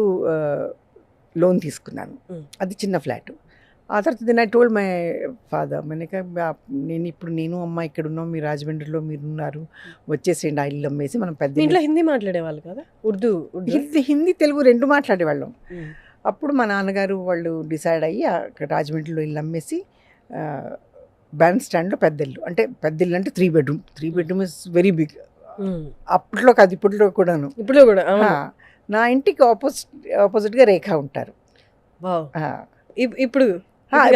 లోన్ తీసుకున్నాను. అది చిన్న ఫ్లాట్. ఆ తర్వాత then I told my father, నేను అమ్మ ఇక్కడ ఉన్నాం, మీ రాజమండ్రిలో మీరున్నారు, వచ్చేసేయండి ఆ ఇల్లు అమ్మేసి మనం పెద్ద ఇంట్లో హిందీ మాట్లాడేవాళ్ళు కదా? ఉర్దూ? హిందీ తెలుగు రెండు మాట్లాడేవాళ్ళం. అప్పుడు మా నాన్నగారు వాళ్ళు డిసైడ్ అయ్యి అక్కడ రాజమండ్రిలో ఇల్లు అమ్మేసి బ్యాండ్ స్టాండ్లో పెద్ద ఇల్లు, అంటే పెద్ద ఇల్లు అంటే 3 bedroom. 3 bedroom is very big. అప్పట్లో కాదు, ఇప్పట్లో కూడాను. ఇప్పుడు కూడా నా ఇంటికి ఆపోజిట్గా రేఖ ఉంటారు. వావ్. ఇప్పుడు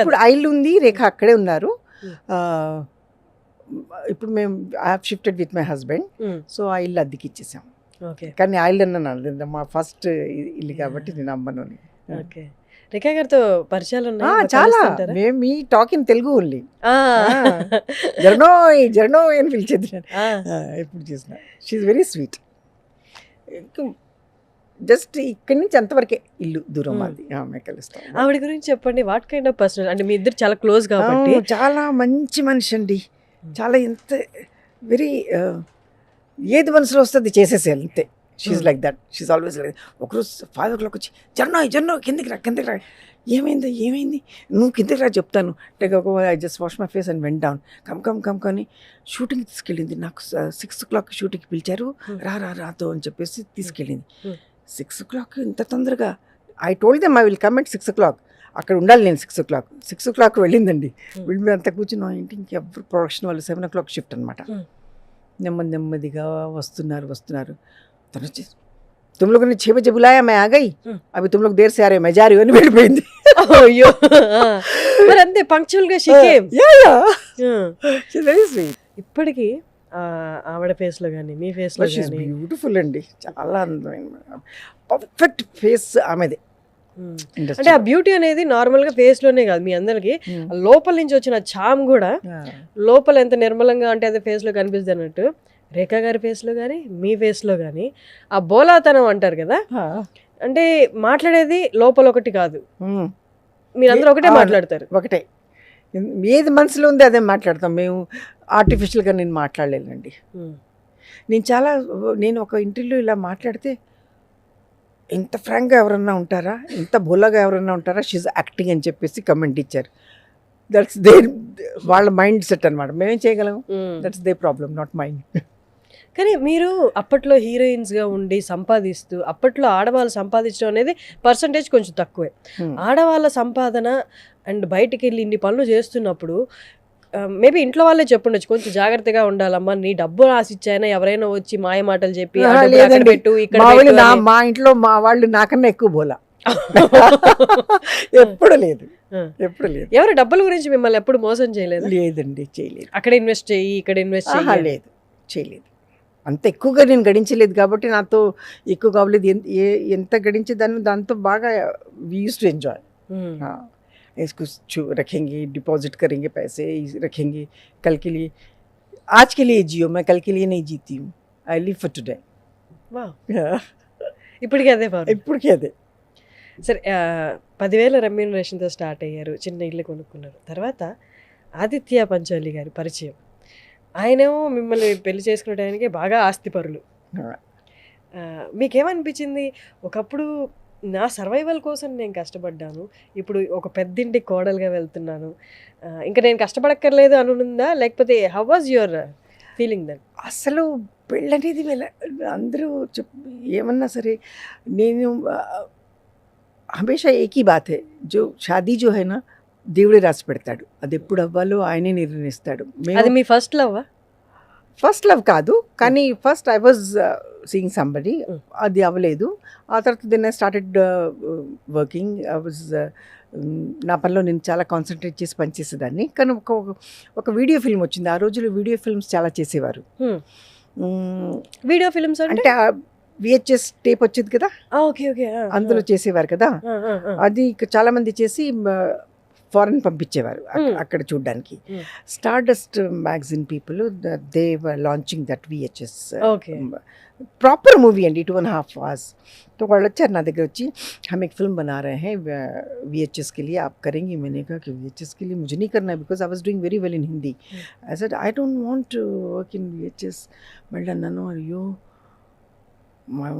ఇప్పుడు ఆ ఇల్లు ఉంది, రేఖ అక్కడే ఉన్నారు. ఇప్పుడు మేము I have shifted with my husband, so ఆ ఇల్లు అద్దెకి ఇచ్చేసాం. ఓకే. కానీ ఆ ఇల్లు అన్నాను, మా ఫస్ట్ ఇల్లు కాబట్టి నేను అమ్మను. ఓకే. రేఖా గారితో పరిచయాలు ఉన్నాయి చాలా. మేము మీ టాక్ ఇన్ తెలుగు ఓన్లీ. జర్నోయ్ అని పిలిచేది ఎప్పుడు చూసిన. She very sweet. జస్ట్ ఇక్కడి నుంచి అంతవరకే ఇల్లు దూరం అది. ఆమె కలుస్తాం. ఆవిడ గురించి చెప్పండి. What kind of person? అంటే మీ ఇద్దరు చాలా క్లోజ్ కాబట్టి. చాలా మంచి మనిషి అండి. చాలా ఎంత వెరీ ఏది మనసులో వస్తుంది చేసేసేయాలి అంతే. She's like that. She's always like. ఒకరోజు 5 o'clock వచ్చి జర్నోయ్ కిందకి రా. ఏమైంది నువ్వు కిందకి రా చెప్తాను. I just wash my face and went down. Come కానీ షూటింగ్ తీసుకెళ్ళింది. నాకు 6 o'clock షూటింగ్కి పిలిచారు, రాతో అని చెప్పేసి తీసుకెళ్ళింది. 6 o'clock ఇంత తొందరగా? I told them I will come at 6 o'clock. అక్కడ ఉండాలి నేను 6 o'clock. 6 o'clock వెళ్ళిందండి. వెళ్ళి అంతా కూర్చున్నాం. ఇంటి ఇంకెవ్వరు ప్రొడక్షన్ వాళ్ళు 7 o'clock షిఫ్ట్ అనమాట. నెమ్మదిగా వస్తున్నారు. తను వచ్చేసి तुम लोगों ने 6 बजे बुलाया, मैं आ गई, अभी तुम लोग देर से आ रहे, मैं जा रही हूँ అని వెళ్ళిపోయింది. అయ్యో, మరి అంతే పంక్చువల్ గా she came. She very sweet. ఇప్పటికీ ఆవిడ ఫేస్ లో కానీ మీ ఫేస్ లో కానీ బ్యూటిఫుల్ అండి. చాలా అందమైన పర్ఫెక్ట్ ఫేస్ ఆమెది. అంటే ఆ బ్యూటీ అనేది నార్మల్ గా ఫేస్ లోనే కాదు, మీ అందరికి లోపల నుంచి వచ్చిన చామ్ కూడా లోపల ఎంత నిర్మలంగా అంటే అది ఫేస్ లో కనిపిస్తుంది అన్నట్టు. రేఖా గారి ఫేస్ లో కానీ మీ ఫేస్ లో కానీ ఆ బోలాతనం అంటారు కదా, అంటే మాట్లాడేది లోపల ఒకటి కాదు, మీరందరూ ఒకటే మాట్లాడతారు. ఒకటే, ఏది మనసులో ఉంది అదే మాట్లాడతాం మేము. ఆర్టిఫిషియల్గా నేను మాట్లాడలేనండి. నేను ఒక ఇంటర్వ్యూలో ఇలా మాట్లాడితే ఇంత ఫ్రాంక్గా ఎవరన్నా ఉంటారా, ఇంత బోలాగా ఎవరన్నా ఉంటారా, షీజ్ యాక్టింగ్ అని చెప్పేసి కమెంట్ ఇచ్చారు. దట్స్ దేర్ వాళ్ళ మైండ్ సెట్ అనమాట. మేమేం చేయగలం? That's they problem, not mind. కానీ మీరు అప్పట్లో హీరోయిన్స్గా ఉండి సంపాదిస్తూ, అప్పట్లో ఆడవాళ్ళు సంపాదించడం అనేది పర్సంటేజ్ కొంచెం తక్కువే. ఆడవాళ్ళ సంపాదన అండ్ బయటికి వెళ్ళి ఇన్ని పనులు చేస్తున్నప్పుడు మేబీ ఇంట్లో వాళ్ళే చెప్పుండొచ్చు, కొంచెం జాగ్రత్తగా ఉండాలమ్మా, నీ డబ్బు రాసిచ్చాయినా ఎవరైనా వచ్చి మాయ మాటలు చెప్పి ఆ డబ్బులు అక్కడ పెట్టు ఇక్కడ పెట్టు అని. మా ఇంట్లో మా వాళ్ళు నాకన్నా ఎక్కువ బోలా. ఎప్పుడు లేదు, ఎప్పుడు లేదు. ఎవరు డబ్బుల గురించి మిమ్మల్ని ఎప్పుడు మోసం చేయలేదు? లేదండి, చేయలేదు. అక్కడ ఇన్వెస్ట్ చెయ్యి, ఇక్కడ ఇన్వెస్ట్ చెయ్యి. లేదు, చేయలేదు. అంత ఎక్కువగా నేను గడించలేదు కాబట్టి నాతో ఎక్కువ కావలేదు. ఎంత గడించే దాంతో బాగా వి యూస్ టు ఎంజాయ్. इसको रखेंगे, डिपॉजिट करेंगे, पैसे रखेंगे कल के लिए. आज के लिए जियो, मैं कल के लिए नहीं जीती हूँ. I live for today. ఇప్పటికీ అదే పవన్. ఇప్పటికీ అదే. సరే, 10,000 రెమ్యూనరేషన్తో స్టార్ట్ అయ్యారు, చిన్న ఇల్లు కొనుక్కున్నారు. తర్వాత ఆదిత్య పంచోలి గారి పరిచయం. ఆయనేమో మిమ్మల్ని పెళ్లి చేసుకునే టైంకి బాగా ఆస్తిపరులు. మీకేమనిపించింది? ఒకప్పుడు నా సర్వైవల్ కోసం నేను కష్టపడ్డాను, ఇప్పుడు ఒక పెద్దింటి కోడలుగా వెళ్తున్నాను, ఇంకా నేను కష్టపడక్కర్లేదు అనుందా? లేకపోతే how was your feeling then? అసలు పెళ్ళనేది అందరూ ఏమన్నా సరే, నేను హమేషా ఏకీ బాత్ హై, జో షాదీ జో హై నా దేవుడే రాసి పెడతాడు. అది ఎప్పుడు అవ్వాలో ఆయనే నిర్ణయిస్తాడు. అది మీ ఫస్ట్ లవ్? ఫస్ట్ లవ్ కాదు, కానీ first I was seeing somebody, అది అవ్వలేదు. ఆ తర్వాత then I started working. I was నా పనిలో నేను చాలా కాన్సన్ట్రేట్ చేసి పనిచేసేదాన్ని. కానీ ఒక వీడియో ఫిల్మ్ వచ్చింది. ఆ రోజుల్లో వీడియో ఫిల్మ్స్ చాలా చేసేవారు. వీడియో ఫిల్మ్స్ అంటే VHS టేప్ వచ్చేది కదా, ఓకే ఓకే, అందులో చేసేవారు కదా. అది చాలా మంది చేసి ఫారెన్ పంపించేవారు అక్కడ చూడడానికి. Star dust magazine people, they were launching that VHS proper movie అండి, 2.5 hours. तो వాళ్ళు వచ్చారు నా దగ్గర వచ్చి, हम एक फिल्म बना रहे हैं VHS के लिए, आप करेंगी? मैंने कहा कि VHS के लिए मुझे नहीं करना है, because I was doing very well in Hindi. I said I don't want to work in VHS. మళ్ళీ నన్ను అయ్యో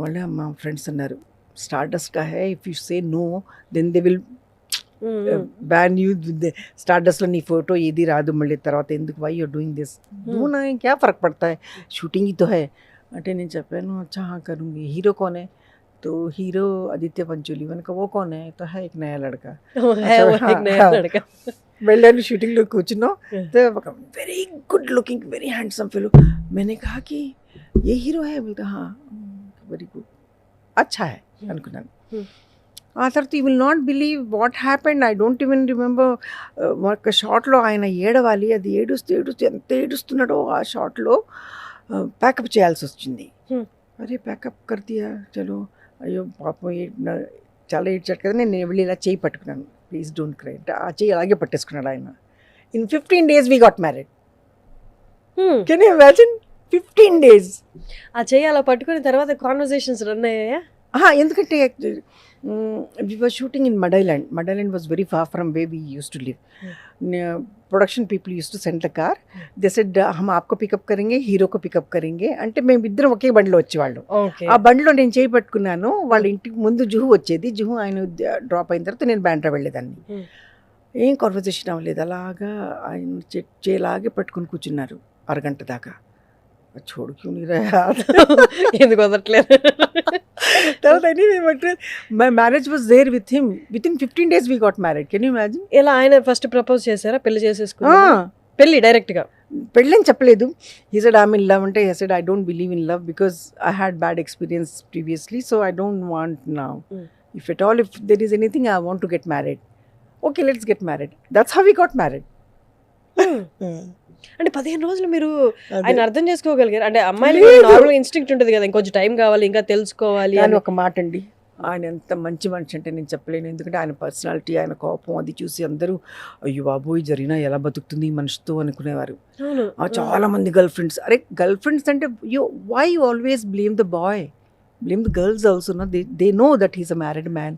మళ్ళీ మా ఫ్రెండ్స్ అన్నారు, స్టార్ డస్ట్ కా హై, if you say no then they will ban you. స్టార్ డస్ట్లో నీ ఫోటో ఏది రాదు మళ్ళీ తర్వాత, ఎందుకు వై యూర్ డూయింగ్ దిస్, దూనా క్యా ఫర్క్ పడతా హై, షూటింగ్ ही तो है. అంటే నేను చెప్పాను, అచ్చా हाँ करूँगी. हीरो कौन है? तो हीरो आदित्य पंचोली. मैंने कहा वो कौन है? तो है एक नया लड़का. వెళ్ళాను, షూటింగ్లో కూర్చున్నాం. Very good looking, very handsome fellow. मैंने कहा कि ये हीरो है? बोलता हाँ, వెరీ గుడ్, అచ్చా है అనుకున్నాను. ఆ తర్వాత you will not believe what happened. I don't even remember. ఒక షార్ట్లో ఆయన ఏడవాలి, అది ఏడుస్తూ ఏడుస్తూ ఎంత ఏడుస్తున్నాడో ఆ షార్ట్లో ప్యాకప్ చేయాల్సి వచ్చింది. అరే ప్యాకప్ కర్దియా, చలో, అయ్యో పాపం చాలా ఏడ్చాడు కదా. నేను వెళ్ళి ఇలా చేయి పట్టుకున్నాను, ప్లీజ్ డోంట్ క్రై అంటే ఆ చేయి అలాగే పట్టేసుకున్నాడు ఆయన. In 15 days we got married. Can you imagine? 15 days ఆ చేయి అలా పట్టుకుని తర్వాత కాన్వర్సేషన్స్ రన్ అయ్యాయా? ఎందుకంటే we were shooting in Mud Island. Mud Island was very far from where we used to live. Production people used to send the car. They said हम आपको pickup करेंगे, హీరో को పికప్ కరెంగే అంటే మేము ఇద్దరం ఒకే బండిలో వచ్చేవాళ్ళం. ఆ బండిలో నేను చేయి పట్టుకున్నాను. వాళ్ళ ఇంటికి ముందు జుహు వచ్చేది. జుహు ఆయన డ్రాప్ అయిన తర్వాత నేను బ్యాండ్రా వెళ్ళేదాన్ని. ఏం కాన్వర్సేషన్ అవ్వలేదు, అలాగా ఆయన చేలాగే పట్టుకుని కూర్చున్నారు అరగంట దాకా. छोड़ क्यों नहीं रहा ఎందుకు వదలట్లేదు. తర్వాత my marriage was there with him. With in 15 days we got married. Can you imagine? ఇలా ఆయన ఫస్ట్ ప్రపోజ్ చేశారా? పెళ్లి చేసేసుకున్నారా? పెళ్లి డైరెక్ట్గా? పెళ్ళని చెప్పలేదు. He said I'm in love అంటే, he said I don't believe in love because I had bad experience previously, so I don't want now. If at all, if there is anything I want to get married. Okay, let's get married. That's how we got married. అంటే 15 రోజులు మీరు ఆయన అర్థం చేసుకోగలిగారు? అంటే అమ్మాయిలు normal instinct ఉంటుంది కదా, ఇంకొంచెం టైం కావాలి, ఇంకా తెలుసుకోవాలి అని. ఒక మాట అండి, ఆయన ఎంత మంచి మనిషి అంటే నేను చెప్పలేను. ఎందుకంటే ఆయన పర్సనాలిటీ, ఆయన కోపం అది చూసి అందరూ అయ్యో బాబోయ్ జరిగినా ఎలా బతుకుతుంది ఈ మనిషితో అనుకునేవారు. చాలా మంది గర్ల్ ఫ్రెండ్స్, అరే గర్ల్ ఫ్రెండ్స్ అంటే why you always blame the boy, blame the girls also. They know that he's a married man.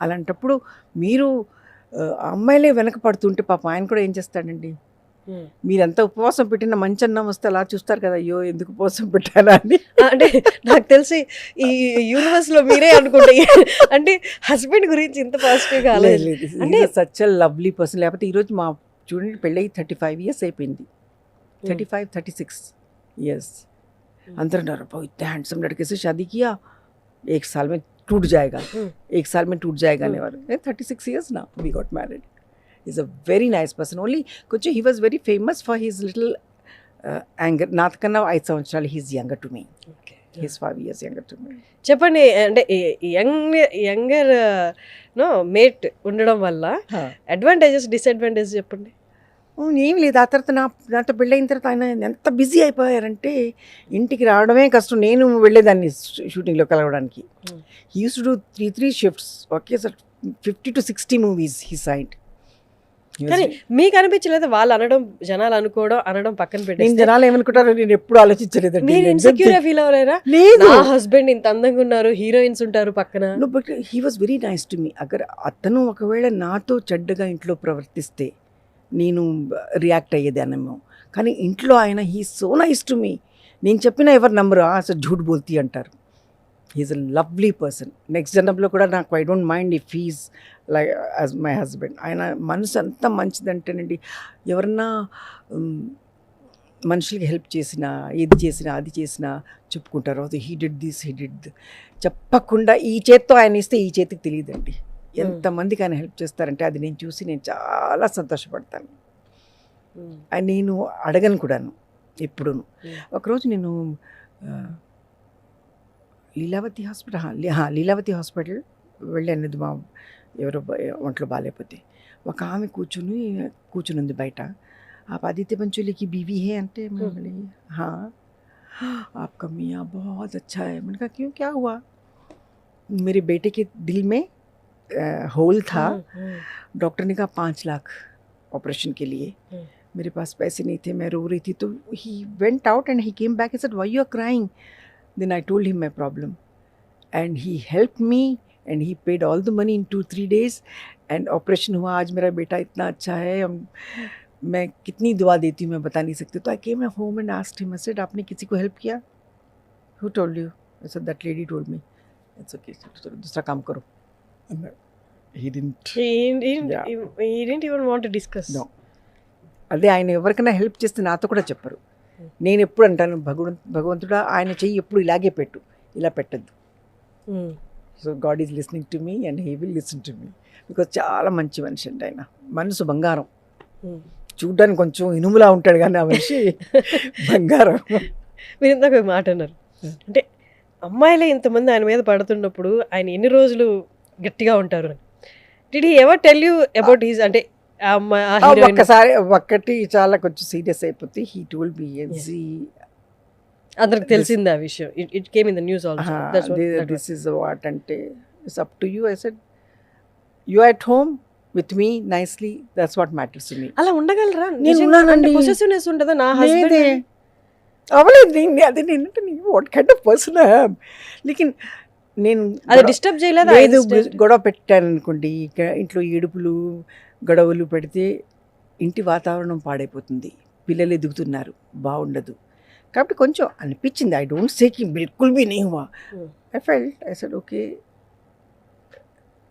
అలాంటప్పుడు మీరు అమ్మాయిలే వెనక పడుతుంటే పాపం ఆయన కూడా ఏం చేస్తాడండి? మీరంతా ఉపవాసం పెట్టిన మంచి అన్నం వస్తే అలా చూస్తారు కదా, అయ్యో ఎందుకు ఉపవాసం పెట్టాలా అని. అంటే నాకు తెలిసి ఈ యూనివర్స్ లో మీరే అనుకుంటే అంటే హస్బెండ్ గురించి ఇంత పాజిటివ్ గా అంటే సచ్ ఎ లవ్లీ పర్సన్. లేకపోతే ఈరోజు మా చూడండి పెళ్ళి 35 years అయిపోయింది. 35, 36 years. अंदर न रहो इतने हैंडसम लड़के से शादी किया, 1 साल में टूट जाएगा, 1 साल में टूट जाएगा ने वाले 36 years now we got married. He's a very nice person. Only కొంచెం he was very famous for his little anger. నాకన్నా 5 సంవత్సరాలు he's younger to me. He's 5 years younger to me. చెప్పండి, అంటే యంగర్ నో మేట్ ఉండడం వల్ల advantages disadvantages చెప్పండి. ఏం లేదు. ఆ తర్వాత నాతో పెళ్ళైన తర్వాత ఆయన ఎంత బిజీ అయిపోయారంటే ఇంటికి రావడమే కష్టం. నేను వెళ్ళేదాన్ని షూటింగ్లో కలవడానికి. He use to do 3 shifts. Okay sir, 50 to 60 movies he signed. కానీ మీకు అనిపించలేదు వాళ్ళు అనడం, జనాలు అనుకోవడం, అనడం పక్కన నేను పెట్టి జనాలు ఏమనుకుంటారో నేను ఎప్పుడు ఆలోచించలేదండి. మీరు ఇన్సెక్యూర్ ఫీల్ అవ్వలేరా? లేదు. నా హస్బెండ్ ఇంత అందంగా ఉన్నారు, హీరోయిన్స్ ఉంటారు పక్కన. But he was very nice to me. అతను ఒకవేళ నాతో చెడ్డగా ఇంట్లో ప్రవర్తిస్తే నేను రియాక్ట్ అయ్యేదానేమో, కానీ ఇంట్లో ఆయన he so nice to me. నేను చెప్పినా ఎవరు నమ్మరు, అసలు झूठ बोलती అంటారు. He's a lovely person. Next జనరేషన్లో కూడా నాకు I don't mind if he's like as my husband. ఆయన మనసు అంత మంచిదంటేనండి, ఎవరన్నా మనుషులకి హెల్ప్ చేసినా, ఏది చేసినా, అది చేసినా చెప్పుకుంటారు, అది he did this, he did. చెప్పకుండా ఈ చేత్తో ఆయన ఇస్తే ఈ చేతికి తెలియదండి. ఎంతమందికి ఆయన హెల్ప్ చేస్తారంటే అది నేను చూసి నేను చాలా సంతోషపడతాను. అండ్ నేను అడగను కూడాను ఎప్పుడూ. ఒకరోజు నేను లీలావతి హాస్పిటల్ వెళ్ళాను. మా ఎవరో ఒంట్లో బాగాలేకపోతే ఒక ఆమె కూర్చుని ఉంది బయట. आप आदित्य पंचोली की बीवी है అంటే मैं बोली हाँ आपका मियाँ बहुत अच्छा है. मैंने कहा क्यों, क्या हुआ? मेरे बेटे के दिल में होल था. डॉक्टर ने कहा 5 लाख ऑपरेशन के लिए. मेरे पास पैसे नहीं थे, मैं रो रही थी. तो he went out and he came back and said why you are crying. Then I told him my problem and he helped me and he paid all the money in 2-3 days and operation हुआ. आज मेरा बेटा इतना अच्छा है. मैं कितनी दुआ देती हूँ मैं बता नहीं सकती. तो I came home and asked him, I said आपने किसी को हेल्प किया? Who told you? I said that lady told me. It's okay, दूसरा काम करो. He didn't even want to discuss. No. అదే ఆయన ఎవరికైనా హెల్ప్ చేస్తే నాతో కూడా చెప్పరు. నేను ఎప్పుడు అంటాను, భగవంతుడా ఆయన చెయ్యి ఎప్పుడు ఇలాగే పెట్టు, ఇలా పెట్టద్దు. So God is listening to me and he will listen to me. Because చాలా మంచి మనిషి అండి ఆయన. మనసు బంగారం. చూడ్డానికి కొంచెం ఇనుములా ఉంటాడు కానీ ఆ మనిషి బంగారం. మీరు ఇందాక ఒక మాట అన్నారు, అంటే అమ్మాయిలే ఇంతమంది ఆయన మీద పడుతున్నప్పుడు ఆయన ఎన్ని రోజులు గట్టిగా ఉంటారు అని. Did he ever tell you about his, అంటే ఒక్కసారి ఒక్కటి చాలా కొంచెం సీరియస్ అయిపోతే హీ టోల్డ్ మీ అందరికి తెలిసింది ఆ విషయం. It came in the news also. This is what అంటే it's up to you. I said you are at home with me nicely, that's what matters to me. అలా ఉండగలరా? నేను ఉన్నానండి. పొసెసివ్నెస్ ఉంటుందా? నా హస్బెండ్ అవలేదు. అదే నేను what kind of person I am. లేకిన్ నేను అది డిస్టర్బ్ చేయలేదు. గొడవ పెట్టాను అనుకోండి, ఇంట్లో ఏడుపులు గొడవలు పెడితే ఇంటి వాతావరణం పాడైపోతుంది. పిల్లలు ఎదుగుతున్నారు, బాగుండదు. కాబట్టి కొంచెం అనిపించింది. ఐ డోంట్ సే కి బిల్కుల్ भी नहीं हुआ. I felt, I said okay,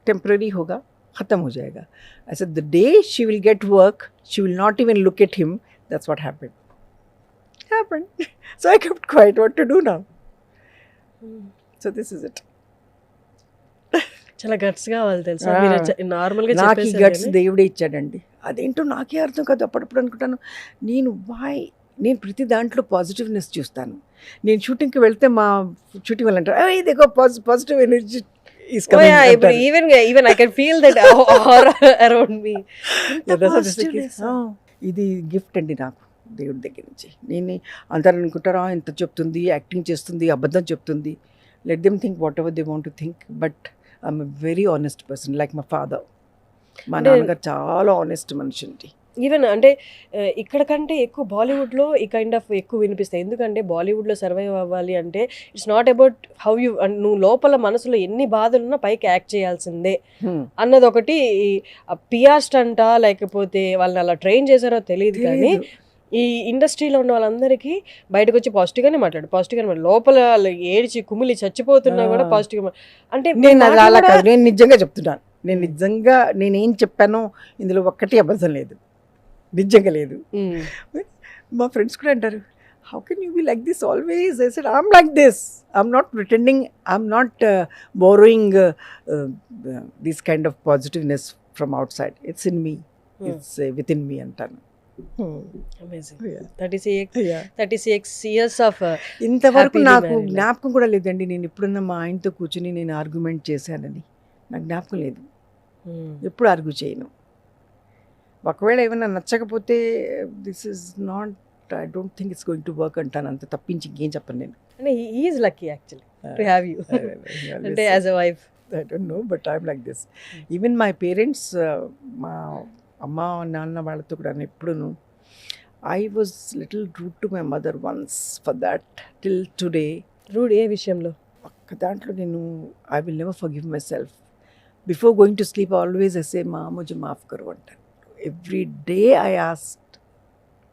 temporary होगा, खत्म हो जाएगा. I said the day she will get work, she will not even look at him. That's what happened. So I kept quiet. What to do now? So this is it. చాలా guts కావాలి తెలుసా. Normal గా నాకు ఈ guts దేవుడే ఇచ్చాడండి. అదేంటో నాకే అర్థం కాదు. అప్పుడప్పుడు అనుకుంటాను నేను ప్రతి దాంట్లో పాజిటివ్నెస్ చూస్తాను. నేను షూటింగ్కి వెళ్తే మా షూటింగ్ వాళ్ళు అంటారు ఇదిగో positive energy is coming. Even I can feel that around me. ఇది గిఫ్ట్ అండి నాకు దేవుడి దగ్గర నుంచి. నేను అందరూ అనుకుంటారా ఎంత చెప్తుంది, యాక్టింగ్ చేస్తుంది, అబద్ధం చెప్తుంది. Let them think what ever they want to think. But I'm a very honest person like my father. మా నాన్నగారు చాలా ఆనెస్ట్ మనిషి అండి. ఈవెన్ అంటే ఇక్కడ కంటే ఎక్కువ బాలీవుడ్లో ఈ కైండ్ ఆఫ్ ఎక్కువ వినిపిస్తాయి. ఎందుకంటే బాలీవుడ్లో సర్వైవ్ అవ్వాలి అంటే it's not about how you, నువ్వు లోపల మనసులో ఎన్ని బాధలున్నా పైకి యాక్ట్ చేయాల్సిందే అన్నది ఒకటి. పిఆర్ స్టంటా లేకపోతే వాళ్ళని అలా ట్రైన్ చేశారో తెలియదు, కానీ ఈ ఇండస్ట్రీలో ఉన్న వాళ్ళందరికీ బయటకు వచ్చి పాజిటివ్గానే మాట్లాడు లోపల ఏడ్చి కుమిలి చచ్చిపోతున్నా కూడా పాజిటివ్గా. అంటే నేను నిజంగా చెప్తున్నాను. నేనేం చెప్పానో ఇందులో ఒక్కటి అబద్ధం లేదు, నిజంగా లేదు. మా ఫ్రెండ్స్ కూడా అంటారు how can you be like this always? I said, I'm like this. I'm not pretending. I'm not borrowing this kind of positiveness from outside. It's in me. It's within me. Antanu. Amazing. Yeah. 36 years of ఇంతవరకు Happily నాకు married life. జ్ఞాపకం కూడా లేదండి నేను ఎప్పుడన్నా మా ఆయనతో కూర్చుని నేను ఆర్గ్యుమెంట్ చేశానని. నాకు జ్ఞాపకం లేదు. ఎప్పుడు ఆర్గ్యూ చేయను. ఒకవేళ ఏమైనా నచ్చకపోతే this is not, I don't think it's going to work అంటాను. అంత తప్పించి ఇంకేం చెప్పను నేను. అంటే is lucky actually to have you అంటే as a wife. I don't know, but I'm like this. Even my parents, మా అమ్మ నాన్న వాళ్ళతో కూడా ఎప్పుడును I was little rude to my mother once. For that till today, rude ఏ విషయంలో? ఒక్క దాంట్లో నేను I will never forgive myself. Before going to sleep, I always I say, "Ma, mujhe maaf karo." అంటాను. Every day I asked,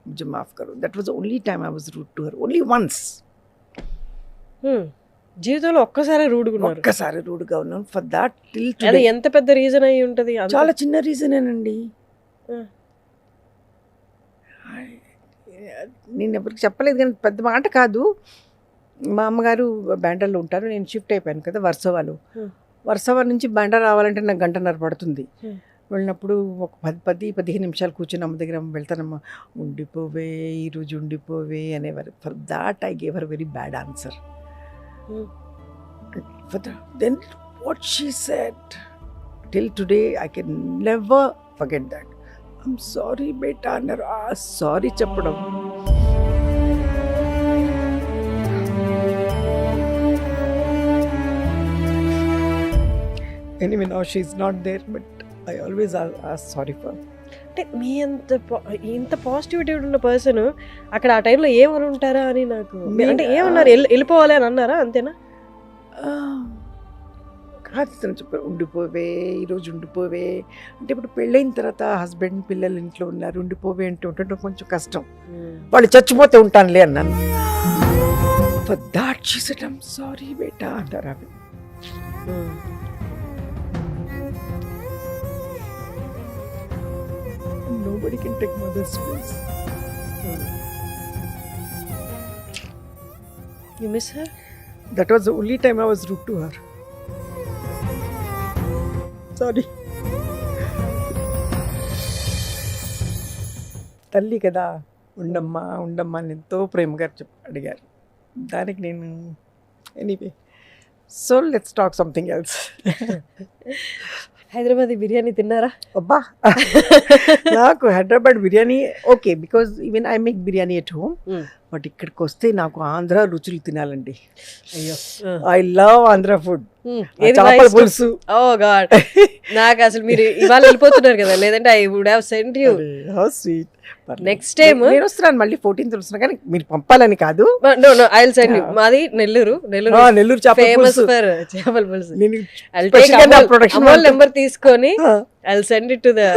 "Mujhe maaf karo." That was the only time I was rude to her. Only once. జీవితంలో ఒక్కసారి రూడ్గా ఉన్నారు. ఒక్కసారి రూడ్గా ఉన్నాను. For that till అది today. ఎంత పెద్ద reason అయి ఉంటుంది? చాలా చిన్న రీజనేనండి. నేను ఎవరికి చెప్పలేదు కానీ పెద్ద మాట కాదు. మా అమ్మగారు బ్యాండర్లో ఉంటారు. నేను షిఫ్ట్ అయిపోయాను కదా వర్సోవాలో. వర్సోవా నుంచి బ్యాండర్ రావాలంటే నాకు 1.5 గంట పడుతుంది. వెళ్ళినప్పుడు ఒక 10-15 నిమిషాలు కూర్చొని అమ్మ దగ్గర వెళ్తానమ్మా, ఉండిపోవే ఈరోజు ఉండిపోవే అనేవారు. For that I gave her very bad answer. Then what she said, till today I can never forget that. I'm sorry beta అన్నారు. సారీ చెప్పడం. Anyway, now she's not there, but I always ask sorry for her. అంటే మీ ఇంత positivity ఉన్న person అక్కడ ఆ టైంలో ఏమని ఉంటారా అని నాకు అంటే ఏమన్నారు? వెళ్ళిపోవాలి అని అన్నారా? అంతేనా? కాదు తను చెప్పారు, ఉండిపోవే ఈరోజు ఉండిపోవే అంటే ఇప్పుడు పెళ్ళైన తర్వాత హస్బెండ్ పిల్లలు ఇంట్లో ఉన్నారు, ఉండిపోవే అంటే ఉంటుంటే కొంచెం కష్టం. వాళ్ళు చచ్చిపోతే ఉంటానులే అన్నాను. For that she said I'm sorry బేటా అంటారు ఆమె. Nobody can take mother's place. You miss her? That was the only time I was rude to her. Sorry. తల్లి కదా, ఉండమ్మా ఉండమ్మా అని ఎంతో ప్రేమగా అడిగారు. దానికి నేను anyway, so let's talk something else. Hyderabad biryani తిన్నారా? అబ్బా, నాకు Hyderabad biryani okay, because even I make biryani at home. But ఇక్కడికి వస్తే నాకు ఆంధ్ర రుచులు తినాలండి. అయ్యో, ఐ లవ్ ఆంధ్ర ఫుడ్. ఏది చేపల పులుసు. ఓ గాడ్, నాకు అసలు మీరు ఇవాళ వెళ్ళిపోతున్నారు కదా, లేదంటే I would have sent you. How sweet. Next time నేను వస్తున్నాను మళ్ళీ 14th వస్తున్నా, కానీ మీరు పంపాలని కాదు. No no, I will send you. మాది నెల్లూరు చేపల ఫేమస్ పులుసు. ఫర్ చేపల పులుసు. నేను I'll special take గా నా Amol production Amol వాళ్ళతో- నెంబర్ తీసుకొని I'll send it to the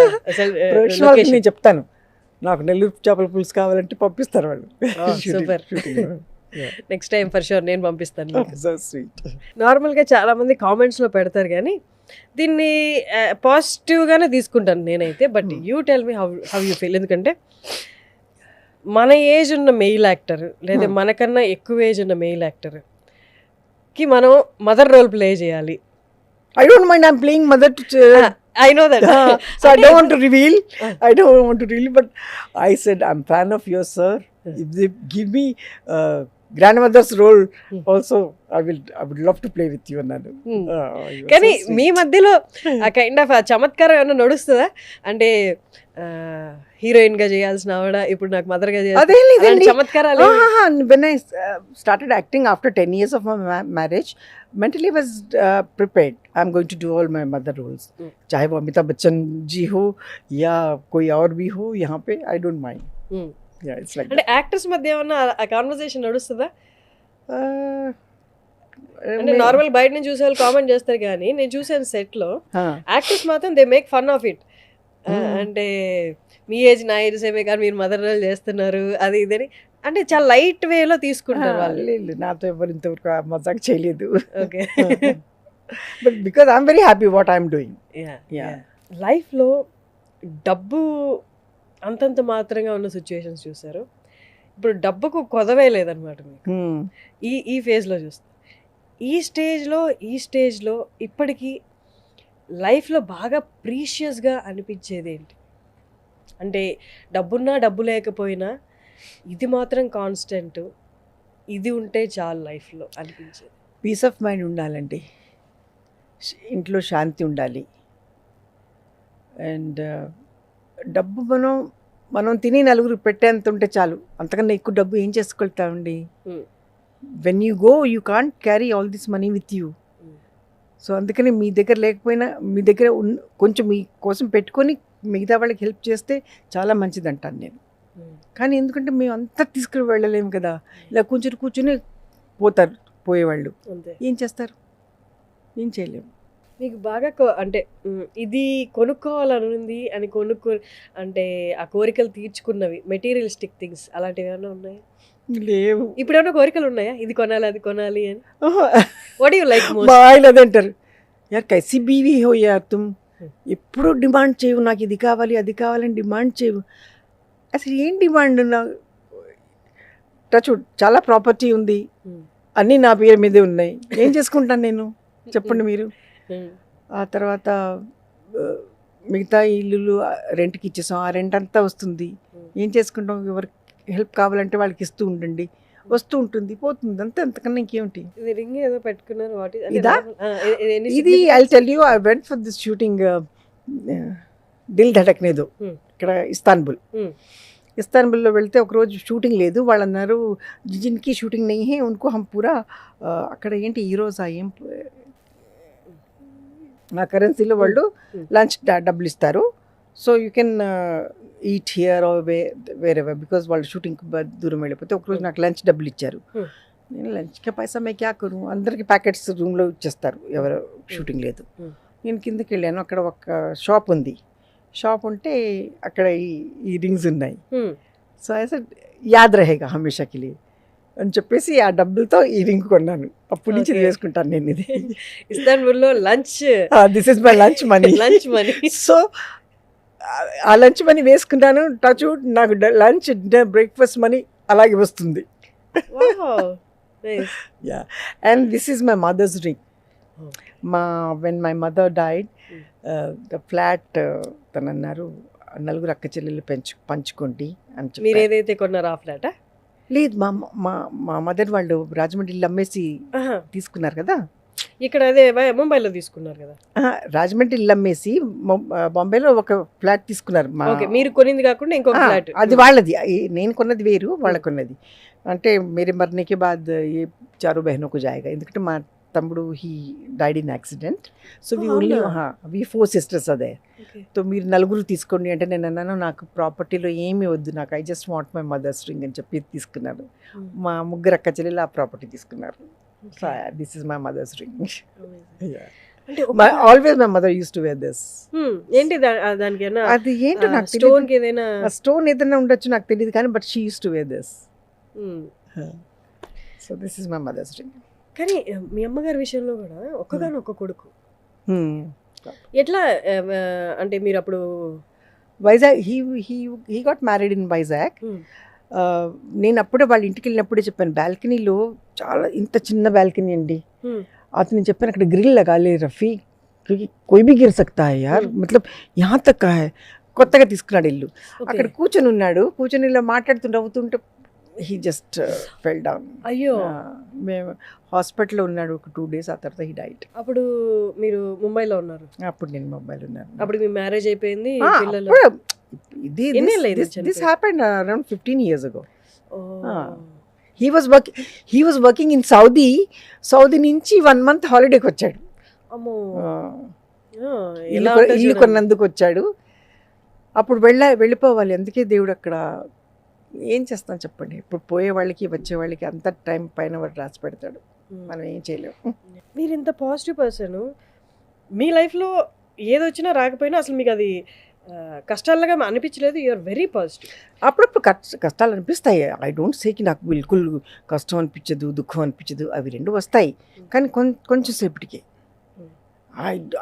production వాళ్ళకి location. నేను చెప్తాను, నాకు నెల్లూరు చేపల పులుసు కావాలంటే పంపిస్తారు వాళ్ళు. Super. Next time for sure నేను పంపిస్తాను. So sweet. నార్మల్గా చాలా మంది కామెంట్స్లో పెడతారు కానీ దీన్ని పాజిటివ్గానే తీసుకుంటాను నేనైతే. But you tell me how you feel. ఎందుకంటే మన ఏజ్ ఉన్న మెయిల్ యాక్టర్ లేదా మనకన్నా ఎక్కువ ఏజ్ ఉన్న మెయిల్ యాక్టర్కి మనం మదర్ రోల్ ప్లే చేయాలి. I don't mind, I'm playing mother to I know that. so I don't want to reveal. But I said I'm fan of yours, sir. If they give me grandmother's role also, I would love to play with you అన్నాను. కానీ మీ మధ్యలో ఆ kind of చమత్కారం ఏమన్నా నడుస్తుందా? అంటే heroine గా చేయాల్సిన ఆవిడ ఇప్పుడు నాకు మదర్ గా అదేం లేదండి. చేయాలి చమత్కారాలు. When I started acting after 10 years of my marriage, mentally was prepared. I'm going to do all my mother roles. चाहे वो अमिताभ बच्चन जी हो या कोई और भी हो यहाँ पे, I don't mind. Yeah, it's like అంటే యాక్టర్స్ మధ్య ఏమన్నా ఆ కాన్వర్సేషన్ నడుస్తుందా? అంటే that. నార్మల్ బయట నుంచి చూసే వాళ్ళు కామెంట్ చేస్తారు కానీ నేను చూసాను సెట్ లో యాక్టర్స్ మాత్రం they make fun of it. అంటే మీ ఏజ్ నా ఏజ్ సేమే కానీ మీరు మదర్ రోల్ చేస్తున్నారు అది ఇదని అంటే చాలా లైట్ వేలో తీసుకుంటారు వాళ్ళు. లేదు, నాతో ఎవరు ఇంతవరకు మజాక్ చేయలేదు. Okay, but because I'm very happy what I'm doing. లైఫ్లో డబ్బు అంతంత మాత్రంగా ఉన్న సిచ్యువేషన్స్ చూసారు. ఇప్పుడు డబ్బుకు కొదవే లేదనమాట మీకు ఈ ఫేజ్లో చూస్తే. ఈ స్టేజ్లో ఇప్పటికీ లైఫ్లో బాగా ప్రీషియస్గా అనిపించేది ఏంటి? అంటే డబ్బున్నా డబ్బు లేకపోయినా ఇది మాత్రం కాన్స్టెంట్, ఇది ఉంటే చాలు లైఫ్లో అనిపించేది. పీస్ ఆఫ్ మైండ్ ఉండాలండి, ఇంట్లో శాంతి ఉండాలి. అండ్ డబ్బు మనం తిని నలుగురు పెట్టేంత ఉంటే చాలు, అంతకన్నా ఎక్కువ డబ్బు ఏం చేసుకెళ్తామండి? When you go you can't carry all this money with you. So అందుకని మీ దగ్గర లేకపోయినా మీ దగ్గర కొంచెం మీ కోసం పెట్టుకొని మిగతా వాళ్ళకి హెల్ప్ చేస్తే చాలా మంచిది అంటాను నేను. కానీ ఎందుకంటే మేము అంతా తీసుకుని వెళ్ళలేము కదా, ఇలా కూర్చుని పోయేవాళ్ళు ఏం చేస్తారు? ఏం చేయలేము. మీకు బాగా అంటే ఇది కొనుక్కోవాలనుంది అని అంటే ఆ కోరికలు తీర్చుకున్నవి మెటీరియలిస్టిక్ థింగ్స్ అలాంటివి ఏమైనా ఉన్నాయా? లేవు. ఇప్పుడు ఏమైనా కోరికలు ఉన్నాయా, ఇది కొనాలి అది కొనాలి అని? What you like most? మా ఆయన అదంటారు, యార్ కైసి బీవీ హో యార్ తుమ్, ఎప్పుడు డిమాండ్ చేయవు, నాకు ఇది కావాలి అది కావాలని డిమాండ్ చేయవు. అసలు ఏం డిమాండ్? టచ్ చాలా ప్రాపర్టీ ఉంది, అన్నీ నా పేరు మీదే ఉన్నాయి, ఏం చేసుకుంటాను నేను చెప్పండి మీరు? ఆ తర్వాత మిగతా ఇల్లులు రెంట్కి ఇచ్చేసాం, ఆ రెంట్ అంతా వస్తుంది, ఏం చేసుకుంటాం? ఎవరికి హెల్ప్ కావాలంటే వాళ్ళకి ఇస్తూ ఉండండి, వస్తూ ఉంటుంది పోతుంది, అంతే, అంతకన్నా ఇంకేమిటి? రింగ్ ఏదో పెట్టుకున్నారు, వాట్ ఇదా? ఇది I tell you, I went for this shooting Dil ధడక్నేదో ఇక్కడ ఇస్తాన్బుల్లో వెళ్తే ఒకరోజు షూటింగ్ లేదు, వాళ్ళు అన్నారు జిన్కి షూటింగ్ నహీ హై ఉన్కో హమ్ పూరా అక్కడ ఏంటి ఈరోజు ఏం ఆ కరెన్సీలో వాళ్ళు లంచ్ డబ్బులు ఇస్తారు, so you can eat here wherever, because వాళ్ళు షూటింగ్ దూరం వెళ్ళిపోతే ఒకరోజు నాకు లంచ్ డబ్బులు ఇచ్చారు. నేను లంచ్కి పైసా మే క్యా కరు, అందరికి ప్యాకెట్స్ రూమ్లో ఇచ్చేస్తారు ఎవరు షూటింగ్ లేదు. నేను కిందకి వెళ్ళాను, అక్కడ ఒక షాప్ ఉంది, షాప్ ఉంటే అక్కడ ఈ రింగ్స్ ఉన్నాయి. సో ఐసా యాద్ రహేగా హమేషాకి లియే అని చెప్పేసి ఆ డబ్బులతో ఈ రింగ్ కొన్నాను. అప్పటి నుంచి వేసుకుంటాను నేను ఇది. ఇస్తాన్బుల్లో lunch, this is my lunch money. So ఆ లంచ్ మనీ వేసుకుంటాను, టచ్ నాకు లంచ్ డిన్నర్ బ్రేక్ఫాస్ట్ మనీ అలాగే వస్తుంది. Yeah, and this is my mother's ring. When my mother died, the flat తను అన్నారు నలుగురు అక్క చెల్లెలు పంచుకోండి అని చెప్పి. మీరు ఏదైతే కొన్నారో ఆ ఫ్లాటా? లేదు, మా మదర్ వాళ్ళు రాజమండ్రిలో అమ్మేసి తీసుకున్నారు కదా. ఇక్కడ అదే ముంబైలో తీసుకున్నారు కదా. రాజమండ్రి ఇల్లు అమ్మేసి బాంబేలో ఒక ఫ్లాట్ తీసుకున్నారు. మీరు కొనింది కాకుండా ఇంకొక ఫ్లాట్, అది వాళ్ళది, నేను కొన్నది వేరు, వాళ్ళకు కొన్నది. అంటే మేరే మర్నేకే బాద్ ఏ చారో బహనోకు జాయేగా, ఎందుకంటే మా తమ్ముడు he died in accident, so we 4 sisters అదే. సో మీరు నలుగురు తీసుకోండి అంటే నేను అన్నాను నాకు ప్రాపర్టీలో ఏమీ వద్దు, నాకు I just want my mother's ring అని చెప్పి తీసుకున్నారు. మా ముగ్గురు అక్క చెల్లెలు ఆ ప్రాపర్టీ తీసుకున్నారు. So this is my mother's ring. Always my mother use to wear this. ఏంటి దానికి? అది ఏంటో నాకు స్టోన్ ఏదైనా స్టోన్ ఏదైనా ఉండొచ్చు, నాకు తెలియదు, కానీ but she use to wear this. So this is my mother's ring. కానీ మీ అమ్మగారి విషయంలో కూడా ఒక్కగానొక్క కొడుకు, ఎట్లా అంటే మీరు అప్పుడు Vizag, he got married in Vizag. నేను అప్పుడే వాళ్ళ ఇంటికి వెళ్ళినప్పుడే చెప్పాను, బాల్కనీలో చాలా ఇంత చిన్న బాల్కనీ అండి, అతను చెప్పాను అక్కడ గ్రిల్ లగాలే రఫీ, కోయి భీ గిర్ సక్తా హై యార్, మతలబ్ యహా తక్ కా హై. కొత్తగా తీసుకున్నాడు ఇల్లు, అక్కడ కూర్చొని ఉన్నాడు, కూర్చొని ఇలా మాట్లాడుతూ నవ్వుతుంటే హీ జస్ట్ ఫెల్ డౌన్. అయ్యో, మేము హాస్పిటల్లో ఉన్నాడు ఒక 2 days, ఆ తర్వాత హీ డైడ్. అప్పుడు మీరు ముంబైలో ఉన్నారు? అప్పుడు నేను ముంబైలో ఉన్నాను. అప్పుడు మీ మ్యారేజ్ అయిపోయింది, పిల్లలు? This happened around 15 years ago. He was working in Saudi నుంచి 1 month హాలిడేకి వచ్చాడు. అమ్మో, ఇల్లు కొన్నందుకు వచ్చాడు. అప్పుడు వెళ్ళిపోవాలి, అందుకే దేవుడు అక్కడ ఏం చేస్తాం చెప్పండి, ఇప్పుడు పోయే వాళ్ళకి వచ్చే వాళ్ళకి అంత టైం పైన వాడు రాసి పెడతాడు, మనం ఏం చేయలేము. మీరు ఇంత పాజిటివ్ పర్సన్, మీ లైఫ్లో ఏదొచ్చినా రాకపోయినా అసలు మీకు అది కష్టాలుగా అనిపించలేదు, యూఆర్ వెరీ పాజిటివ్. అప్పుడప్పుడు కష్టాలు అనిపిస్తాయి, ఐ డోంట్ సేకి నాకు బిల్కుల్ కష్టం అనిపించదు, దుఃఖం అనిపించదు, అవి రెండు వస్తాయి, కానీ కొంచెం సేపటికి.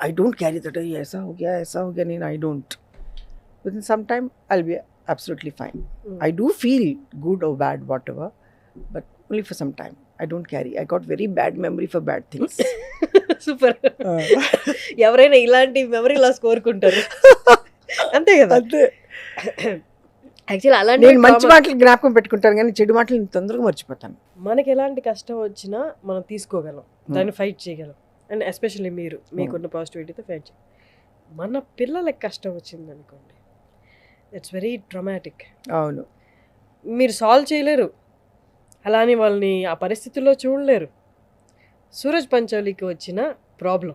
ఐ డోంట్ క్యారీ దట్, ऐसा हो गया నేను I don't. With in some time I'll be absolutely fine. I do feel good or bad, whatever, but only for some time. I don't carry. I got very bad memory for bad things. Super. ఎవరైనా ఇలాంటి memory loss కోరుకుంటారు, అంతే కదా. అంతే. Actually అలాంటి నేను మంచి మాటలు జ్ఞాపకం పెట్టుకుంటాను కానీ చెడు మాటలు నేను తొందరగా మర్చిపోతాను. మనకి ఎలాంటి కష్టం వచ్చినా మనం తీసుకోగలం, దాన్ని ఫైట్ చేయగలం. అండ్ ఎస్పెషల్లీ మీకున్న పాజిటివిటీతో ఫైట్ చేయాలి. మన పిల్లలకి కష్టం వచ్చింది అనుకోండి, ఇట్స్ వెరీ డ్రమాటిక్. అవును. మీరు సాల్వ్ చేయలేరు, అలానే వాళ్ళని ఆ పరిస్థితుల్లో చూడలేరు. సూరజ్ పంచౌలికి వచ్చిన ప్రాబ్లం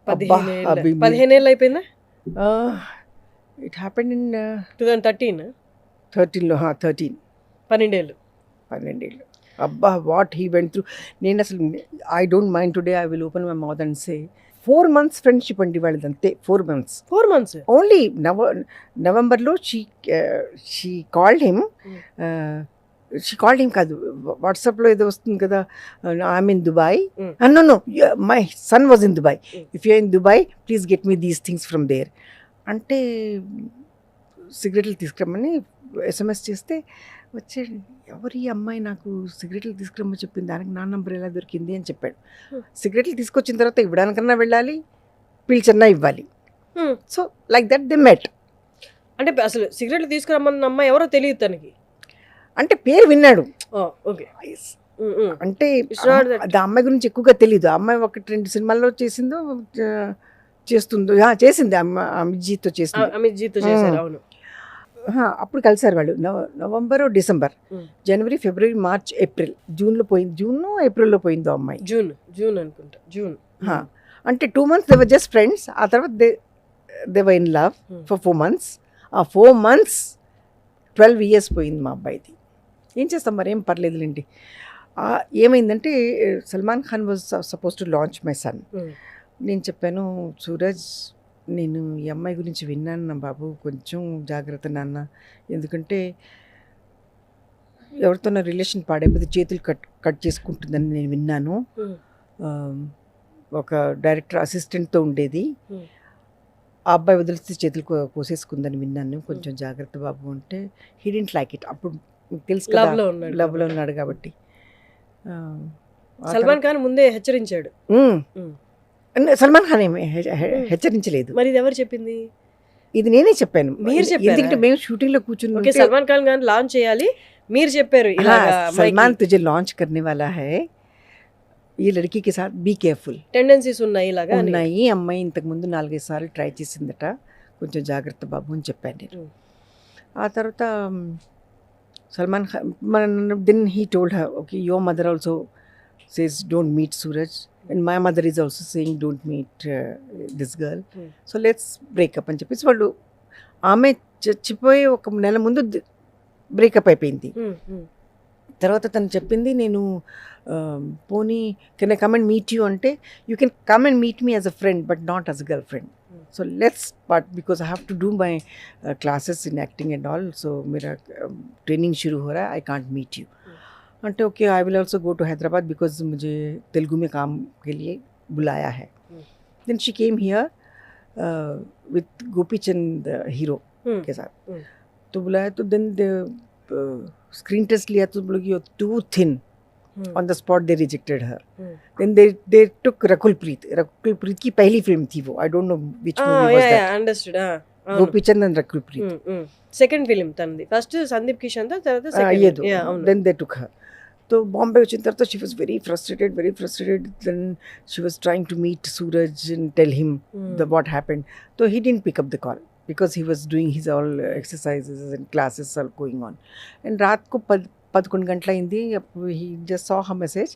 15 ఏళ్ళు అయిపోయిందా? It happened in 2013. 13లో 13 12 ఏళ్ళు. అబ్బా, వాట్ హీ వెంట్ త్రూ. నేను అసలు I don't mind today I will open my mouth and say 4 months friendship అండి వాళ్ళది, అంతే. 4 months ఓన్లీ. నవంబర్లో she called him. She called him కాదు, వాట్సాప్లో ఏదో వస్తుంది కదా, I'm in Dubai. No, my son was in Dubai. If you in Dubai please get me these things from there అంటే సిగరెట్లు తీసుకురమ్మని SMS చేస్తే వచ్చాడు. ఎవరు ఈ అమ్మాయి నాకు సిగరెట్లు తీసుకురమ్మని చెప్పింది, దానికి నా నంబర్ ఎలా దొరికింది అని చెప్పాడు. సిగరెట్లు తీసుకొచ్చిన తర్వాత ఇవ్వడానికన్నా వెళ్ళాలి, పిలిచన్నా ఇవ్వాలి. సో లైక్ దట్ దే మెట్. అంటే అసలు సిగరెట్లు తీసుకురమ్మన్న అమ్మాయి ఎవరో తెలియదు తనకి, అంటే పేరు విన్నాడు. ఓకే. అంటే అది అమ్మాయి గురించి ఎక్కువగా తెలీదు. అమ్మాయి 1-2 సినిమాల్లో చేసిందో చేస్తుందో చేసింది, అమిత్జీతో చేసింది. అవును. అప్పుడు కలిసారు వాళ్ళు. నవంబర్, డిసెంబర్, జనవరి, ఫిబ్రవరి, మార్చ్, ఏప్రిల్, జూన్లో పోయింది. ఏప్రిల్లో పోయిందో అమ్మాయి. జూన్ అనుకుంటా. జూన్. అంటే 2 months they were just friends. ఆ తర్వాత they were in love for 4 months. ఆ 4 months 12 years పోయింది మా అబ్బాయిది. ఏం చేస్తాం మరి, ఏం పర్లేదులేండి. ఏమైందంటే Salman Khan was suppose to launch my son. నేను చెప్పాను, సూరజ్ నేను ఈ అమ్మాయి గురించి విన్నాను నా బాబు, కొంచెం జాగ్రత్త నాన్న, ఎందుకంటే ఎవరితో నా రిలేషన్ పాడైపోతే చేతులు కట్ చేసుకుంటుందని నేను విన్నాను. ఒక డైరెక్టర్ అసిస్టెంట్తో ఉండేది, ఆ అబ్బాయి వదిలిస్తే చేతులు కోసేసుకుందని విన్నాను, కొంచెం జాగ్రత్త బాబు అంటే హీ డింట్ లైక్ ఇట్. అప్పుడు తెలుసు కదా, లవ్లో ఉన్నాడు కాబట్టి. సల్మాన్ ఖాన్ ముందే హెచ్చరించాడు. సల్మాన్ ఖాన్ ఏమి హెచ్చరించలేదు. మరి ఇది ఎవరు చెప్పింది? ఇది నేనే చెప్పాను. మీరు చెప్పారు? ఎందుకంటే మేము షూటింగ్ లో కూర్చుని సల్మాన్ ఖాన్ గాని లాంచ్ చేయాలి, మీరు చెప్పారు సల్మాన్ తుझे లాంచ్ करने वाला है, ఈ లड़की సాత్ బీ కేర్ఫుల్, టెండెన్సీస్ ఉన్నాయి, అమ్మాయి ఇంతకు ముందు 4-5 సార్లు ట్రై చేసిందట, కొంచెం జాగ్రత్త బాబు అని చెప్పాను నేను. ఆ తర్వాత Salman Khan then he told her, okay your mother also says don't meet Suraj and my mother is also saying don't meet this girl, so let's breakup అని చెప్పేసి వాళ్ళు, ఆమె చచ్చిపోయి 1 నెల ముందు బ్రేకప్ అయిపోయింది. తర్వాత తను చెప్పింది, నేను పోనీ can I come and meet you అంటే, you can come and meet me as a friend but not as a girlfriend. So let's part because I have to do my classes in acting and all, so मेरा training शुरू हो रहा है, I can't meet you. అంటే okay I will also go to Hyderabad because मुझे तेलुगु में काम के लिए बुलाया है. Then she came here with Gopi Chand hero के साथ. तो बुलाया, तो देन स्क्रीन टेस्ट लिया तो बोले कि too thin. On the spot they rejected her. Then they took Rakul Preet की पहली फिल्म थी वो, I don't know which movie was that. Yeah, understood. Gopi Chand and Rakul Preet. Second film tandi, first Sandeep Kishan tha, tarvata second. Yeah, then they took her. तो बॉम्बे వచ్చిన తర్వాత she was very frustrated. Then she was trying to meet Suraj and tell him what happened. So he didn't pick up the call because he was doing his all exercises and classes all going on. And रात को 11 గంటల అయింది. he just saw her message.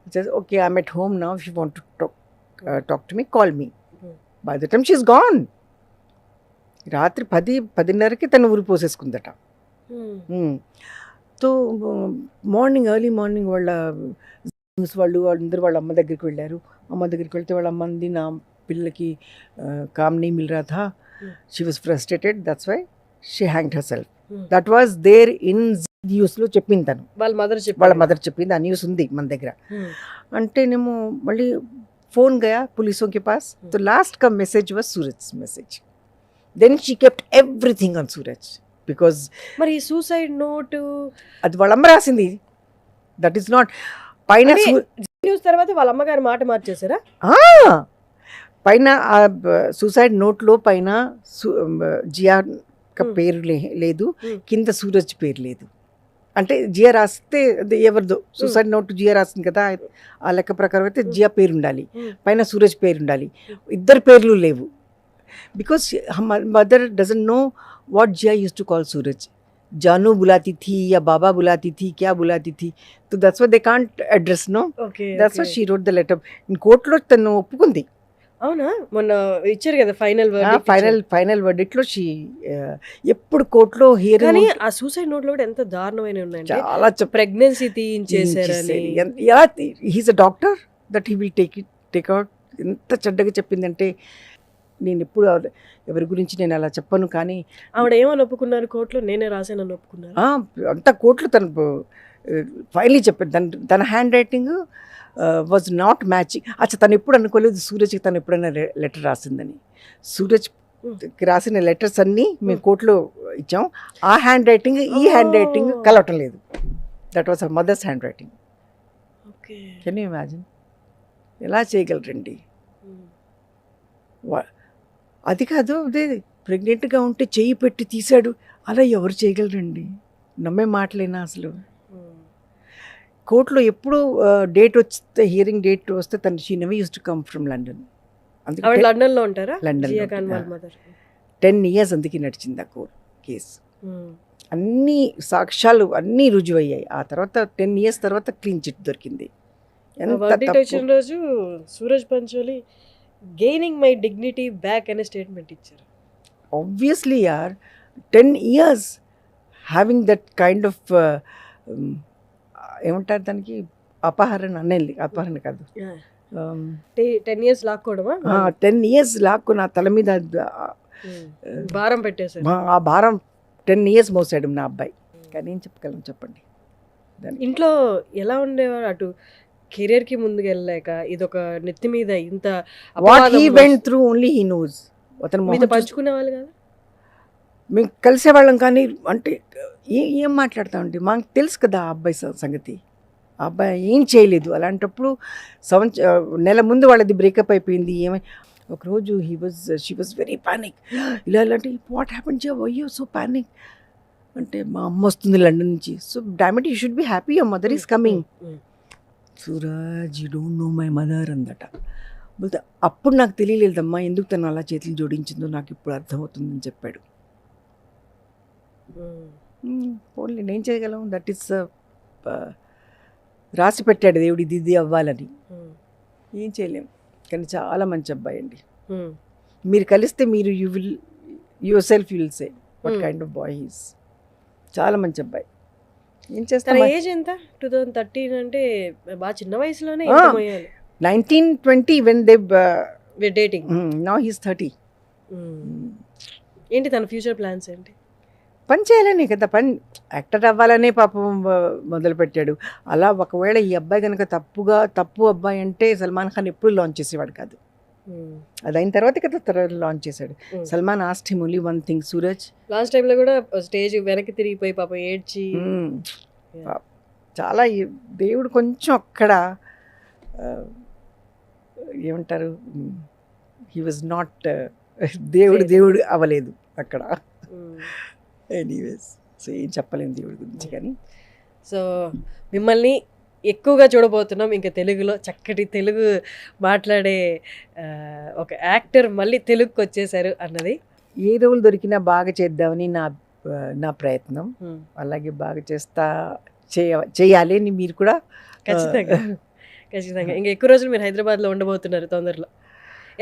He says, okay, I'm at home now. If you want to talk to me, call me. By the time she's gone. రాత్రి 10:30కి తను ఊరు పోసేసుకుందట. So early morning వాళ్ళ news వాళ్ళందరూ వాళ్ళ అమ్మ దగ్గరికి వెళ్ళారు. అమ్మ దగ్గరికి వెళ్తే వాళ్ళ అమ్మ అంది, నా పిల్లలకి కామ్ నీ మిల్ రా థా, she was frustrated, that's why she hanged herself. That was there in న్యూస్లో చెప్పింది తను, వాళ్ళ మదర్ చెప్పింది. ఆ న్యూస్ ఉంది మన దగ్గర. అంటేనేమో మళ్ళీ ఫోన్ గయా పులిసోं के पास, तो लास्ट का message was Suraj message. Then she kept everything on Suraj. Because మరి సూసైడ్ నోట్ అది వాళ్ళ అమ్మ రాసింది. దట్ ఈస్ నాట్ పైన న్యూస్ తర్వాత వాళ్ళ అమ్మగారి మాట మార్చేసారా? పైన సూసైడ్ నోట్లో పైన జియా పేరు లేదు, కింద సూరజ్ పేరు లేదు. అంటే జియా రాస్తే అది ఎవరిదో సూసైడ్ నోట్ జియా రాసింది కదా, ఆ లెక్క ప్రకారం అయితే జియా పేరు ఉండాలి, పైన సూరజ్ పేరు ఉండాలి. ఇద్దరు పేర్లు లేవు. Because mother doesn't know what Jia used to call Suraj. जानू बुलाती थी या बाबा बुलाती थी, क्या बुलाती थी, तो that's why they can't address, no? Okay, that's why she wrote the letter. In కోర్టులో తను ఒప్పుకుంది. అవునా? మొన్న ఇచ్చారు కదా ఫైనల్ వర్డిక్ట్ లో షీ ఎప్పుడు కోర్టులో హియరింగ్. కానీ ఆ సూసైడ్ నోట్ లో కూడా ఎంత దారుణమైన ఉన్నాయంటే చాలా ప్రెగ్నెన్సీ తీయించేసారని. ఎలా he's a doctor that he will take out. ఎంత చెడ్డగా చెప్పిందంటే, నేను ఎప్పుడు ఎవరి గురించి నేను అలా చెప్పను, కానీ ఆవిడ ఏమని ఒప్పుకున్నారు కోర్టులో? నేనే రాశానని ఒప్పుకున్నారు. అంత కోర్టులో తను ఫైనలీ చెప్పాడు తన hand writing was not matching. అచ్చా, తను ఎప్పుడు అనుకోలేదు సూరజ్కి తను ఎప్పుడైనా లెటర్ రాసిందని. సూరజ్కి రాసిన లెటర్స్ అన్నీ మేము కోర్టులో ఇచ్చాం. ఆ హ్యాండ్ రైటింగ్ ఈ హ్యాండ్ రైటింగ్ కలవటం లేదు. That was her mothers hand writing. Can you imagine? ఎలా చేయగలరండి? అది కాదు, అదే ప్రెగ్నెంట్గా ఉంటే చెయ్యి పెట్టి తీశాడు, అలా ఎవరు చేయగలరండి? నమ్మే మాటలేనా అసలు? కోర్టులో ఎప్పుడు డేట్ వస్తే, హియరింగ్ డేట్ వస్తే తను she never used to come from London. అందుకే లండన్లో ఉంటారా? లండన్ 10 years అందుకే నడిచింది ఆ కేసు. అన్ని సాక్ష్యాలు అన్నీ రుజువయ్యాయి. ఆ తర్వాత 10 years తర్వాత క్లీన్ చిట్ దొరికింది. వచ్చిన రోజు Suraj Pancholi gaining my dignity back అనే స్టేట్మెంట్ ఇచ్చారు. ఆబ్వియస్లీ యార్, 10 years having that kind of ఏమంటారు దానికి, అపహరణ అనేది, అపహరణ కాదు, 10 years లాక్కోవడమా? 10 years లాక్కు నా తల మీద భారం పెట్టేశారు. ఆ భారం 10 years మోసాడు నా అబ్బాయి. కానీ ఏం చెప్పగలం చెప్పండి? ఇంట్లో ఎలా ఉండేవారు? అటు కెరియర్కి ముందుకు వెళ్ళలేక ఇదొక నెత్తి మీద ఇంత what he went through only he knows. అతను మీతో పంచుకునే వాళ్ళు కదా, మేము కలిసేవాళ్ళం, కానీ అంటే ఏం మాట్లాడతామండి, మాకు తెలుసు కదా ఆ అబ్బాయి సంగతి. ఆ అబ్బాయి ఏం చేయలేదు. అలాంటప్పుడు నెల ముందు వాళ్ళది బ్రేకప్ అయిపోయింది. ఒకరోజు షీ వాజ్ వెరీ పానిక్. ఇలా ఇలాంటి what happen Jiya, why you so panic అంటే, మా అమ్మ వస్తుంది లండన్ నుంచి. So damn it, you should be happy, your mother is coming. Suraj, you don't know my mother అందట. అప్పుడు నాకు తెలియలేదమ్మా ఎందుకు తను అలా చేతులు జోడించిందో, నాకు ఇప్పుడు అర్థమవుతుందని చెప్పాడు. ఓన్లీ నేను చేయగలం, దట్ ఈస్ రాసి పెట్టాడు దేవుడు ఇది అవ్వాలని. ఏం చేయలేం. కానీ చాలా మంచి అబ్బాయి అండి. మీరు కలిస్తే మీరు your self will say what kind of bye he's. చాలా మంచి అబ్బాయి. ఏం చేస్తాను. ఏజ్ ఎంత? 2013 అంటే బాగా చిన్న వయసులోనే 19-20 when they dating. now he's 30. ఏంటి తన ఫ్యూచర్ ప్లాన్స్ ఏంటి? పని చేయాలని కదా, యాక్టర్ అవ్వాలనే పాపం మొదలుపెట్టాడు. అలా ఒకవేళ ఈ అబ్బాయి కనుక తప్పు అబ్బాయి అంటే సల్మాన్ ఖాన్ ఎప్పుడు లాంచ్ చేసేవాడు కాదు. అది అయిన తర్వాత కదా లాంచ్ చేశాడు. Salman asked him only one thing, Suraj. Last టైంలో కూడా స్టేజ్ వెనక్కి తిరిగిపోయి పాపం ఏడ్చి చాలా దేవుడు కొంచెం అక్కడ ఏమంటారు, హీ వాజ్ నాట్ దేవుడు అవ్వలేదు అక్కడ. ఎనీవేస్, సో ఏం చెప్పలేము దేవుడి గురించి. కానీ సో మిమ్మల్ని ఎక్కువగా చూడబోతున్నాం ఇంకా తెలుగులో. చక్కటి తెలుగు మాట్లాడే ఒక యాక్టర్ మళ్ళీ తెలుగుకి వచ్చేసారు అన్నది. ఏ రోల్ దొరికినా బాగా చేద్దామని నా ప్రయత్నం. అలాగే బాగా చేయాలి అని మీరు కూడా. ఖచ్చితంగా. ఇంకా ఎక్కువ రోజులు మీరు హైదరాబాద్లో ఉండబోతున్నారు తొందరలో.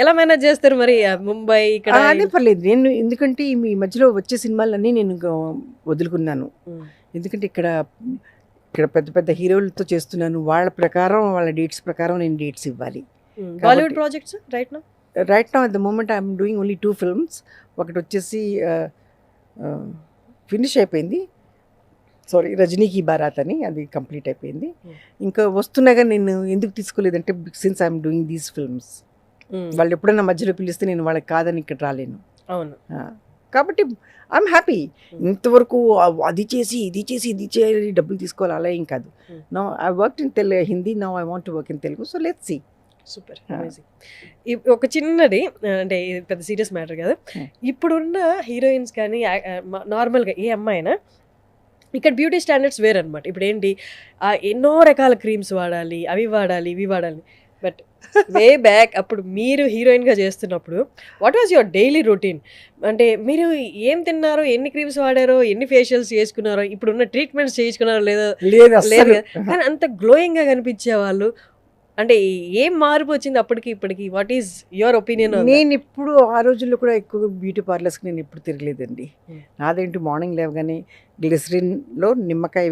ఎలా మేనేజ్ చేస్తారు మరి ముంబై ఇక్కడ? అదే పర్లేదు, నేను ఎందుకంటే ఈ మధ్యలో వచ్చే సినిమాలన్నీ నేను వదులుకున్నాను. ఎందుకంటే ఇక్కడ పెద్ద పెద్ద హీరోలతో చేస్తున్నాను. వాళ్ళ డేట్స్ ప్రకారం నేను డేట్స్ ఇవ్వాలి. Bollywood projects right now at the moment I'm doing only 2 films. ఒకటి వచ్చేసి ఫినిష్ అయిపోయింది, సారీ, రజనీకి బారాత్ అని, అది కంప్లీట్ అయిపోయింది. ఇంకా వస్తున్నాగా నేను ఎందుకు తీసుకోలేదంటే, since I'm doing these films, వాళ్ళు ఎప్పుడైనా మధ్యలో పిలిస్తే నేను వాళ్ళకి కాదని ఇక్కడ రాలేను. అవును. కాబట్టి ఐఎమ్ హ్యాపీ. ఇంతవరకు అది చేసి ఇది చేసి ఇది చేయాలి, డబ్బులు తీసుకోవాలి, అలా ఏం కాదు. No I work in Hindi, now I want to work in Telugu. So let's see. Super amazing. ఒక చిన్నది, అంటే ఇది పెద్ద సీరియస్ మ్యాటర్ కదా, ఇప్పుడున్న హీరోయిన్స్ కానీ నార్మల్గా ఏ అమ్మాయినా ఇక్కడ బ్యూటీ స్టాండర్డ్స్ వేరనమాట. ఇప్పుడు ఏంటి, ఎన్నో రకాల క్రీమ్స్ వాడాలి, అవి వాడాలి, ఇవి వాడాలి. బట్ వే బ్యాక్ అప్పుడు మీరు హీరోయిన్గా చేస్తున్నప్పుడు what was your daily routine? అంటే మీరు ఏం తిన్నారో, ఎన్ని క్రీమ్స్ వాడారో, ఎన్ని ఫేషియల్స్ చేసుకున్నారో, ఇప్పుడున్న ట్రీట్మెంట్స్ చేయించుకున్నారో లేదో లేదు లేదు అస్సలు. కదా, కానీ అంత గ్లోయింగ్గా కనిపించేవాళ్ళు. అంటే ఏం మార్పు వచ్చింది అప్పటికి ఇప్పటికి? What is your opinion? నేను ఇప్పుడు ఆ రోజుల్లో కూడా ఎక్కువ బ్యూటీ పార్లర్స్కి నేను ఎప్పుడు తిరగలేదండి. నాదేంటి, మార్నింగ్ లేవగానే గ్లిసరిన్లో నిమ్మకాయ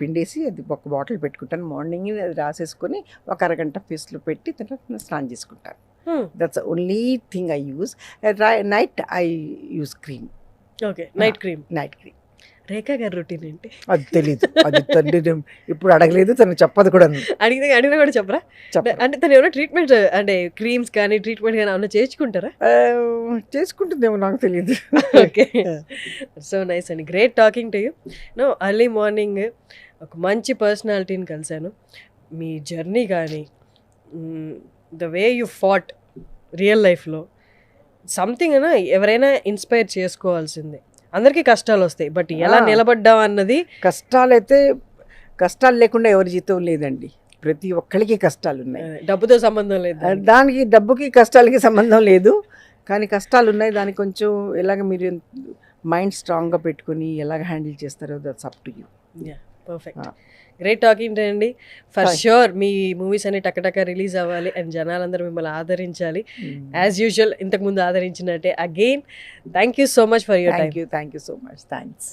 పిండేసి అది ఒక బాటిల్ పెట్టుకుంటాను. మార్నింగ్ అది రాసేసుకొని ఒక అరగంట ఫేస్లో పెట్టి తర్వాత స్నానం చేసుకుంటాను. That's only thing I use. Night I use cream. Okay, night cream. Night cream. Rekha గారి రొటీన్ ఏంటి? అది తెలీదు, అది తండ్రి ఇప్పుడు అడగలేదు, తను చెప్పదు కూడా. అడిగినా కూడా చెప్పరా? అంటే తను ఏమైనా ట్రీట్మెంట్, అంటే క్రీమ్స్ కానీ ట్రీట్మెంట్ కానీ ఏమైనా చేయించుకుంటారా? చేసుకుంటుందేమో, నాకు తెలియదు. ఓకే, సో నైస్ అండి. Great talking to you. No early morning ఒక మంచి పర్సనాలిటీని కలిశాను. మీ జర్నీ కానీ, the way you fought real లైఫ్లో సంథింగ్ అయినా ఎవరైనా ఇన్స్పైర్ చేసుకోవాల్సిందే. అందరికీ కష్టాలు వస్తాయి, బట్ ఎలా నిలబడ్డాం అన్నది. కష్టాలు లేకుండా ఎవరి జీతం లేదండి. ప్రతి ఒక్కరికి కష్టాలు ఉన్నాయి. డబ్బుతో సంబంధం లేదు, దానికి డబ్బుకి కష్టాలకి సంబంధం లేదు. కానీ కష్టాలు ఉన్నాయి. దానికి కొంచెం ఎలాగ మీరు మైండ్ స్ట్రాంగ్గా పెట్టుకుని ఎలాగ హ్యాండిల్ చేస్తారో that's up to you. Perfect. Great talking అండి. ఫర్ ష్యూర్ మీ మూవీస్ అన్ని టక్కటక్క రిలీజ్ అవ్వాలి అండ్ జనాలందరూ మిమ్మల్ని ఆదరించాలి యాజ్ యూజువల్, ఇంతకుముందు ఆదరించినట్టే. Again thank you so much for your time. Thank you so much. Thanks.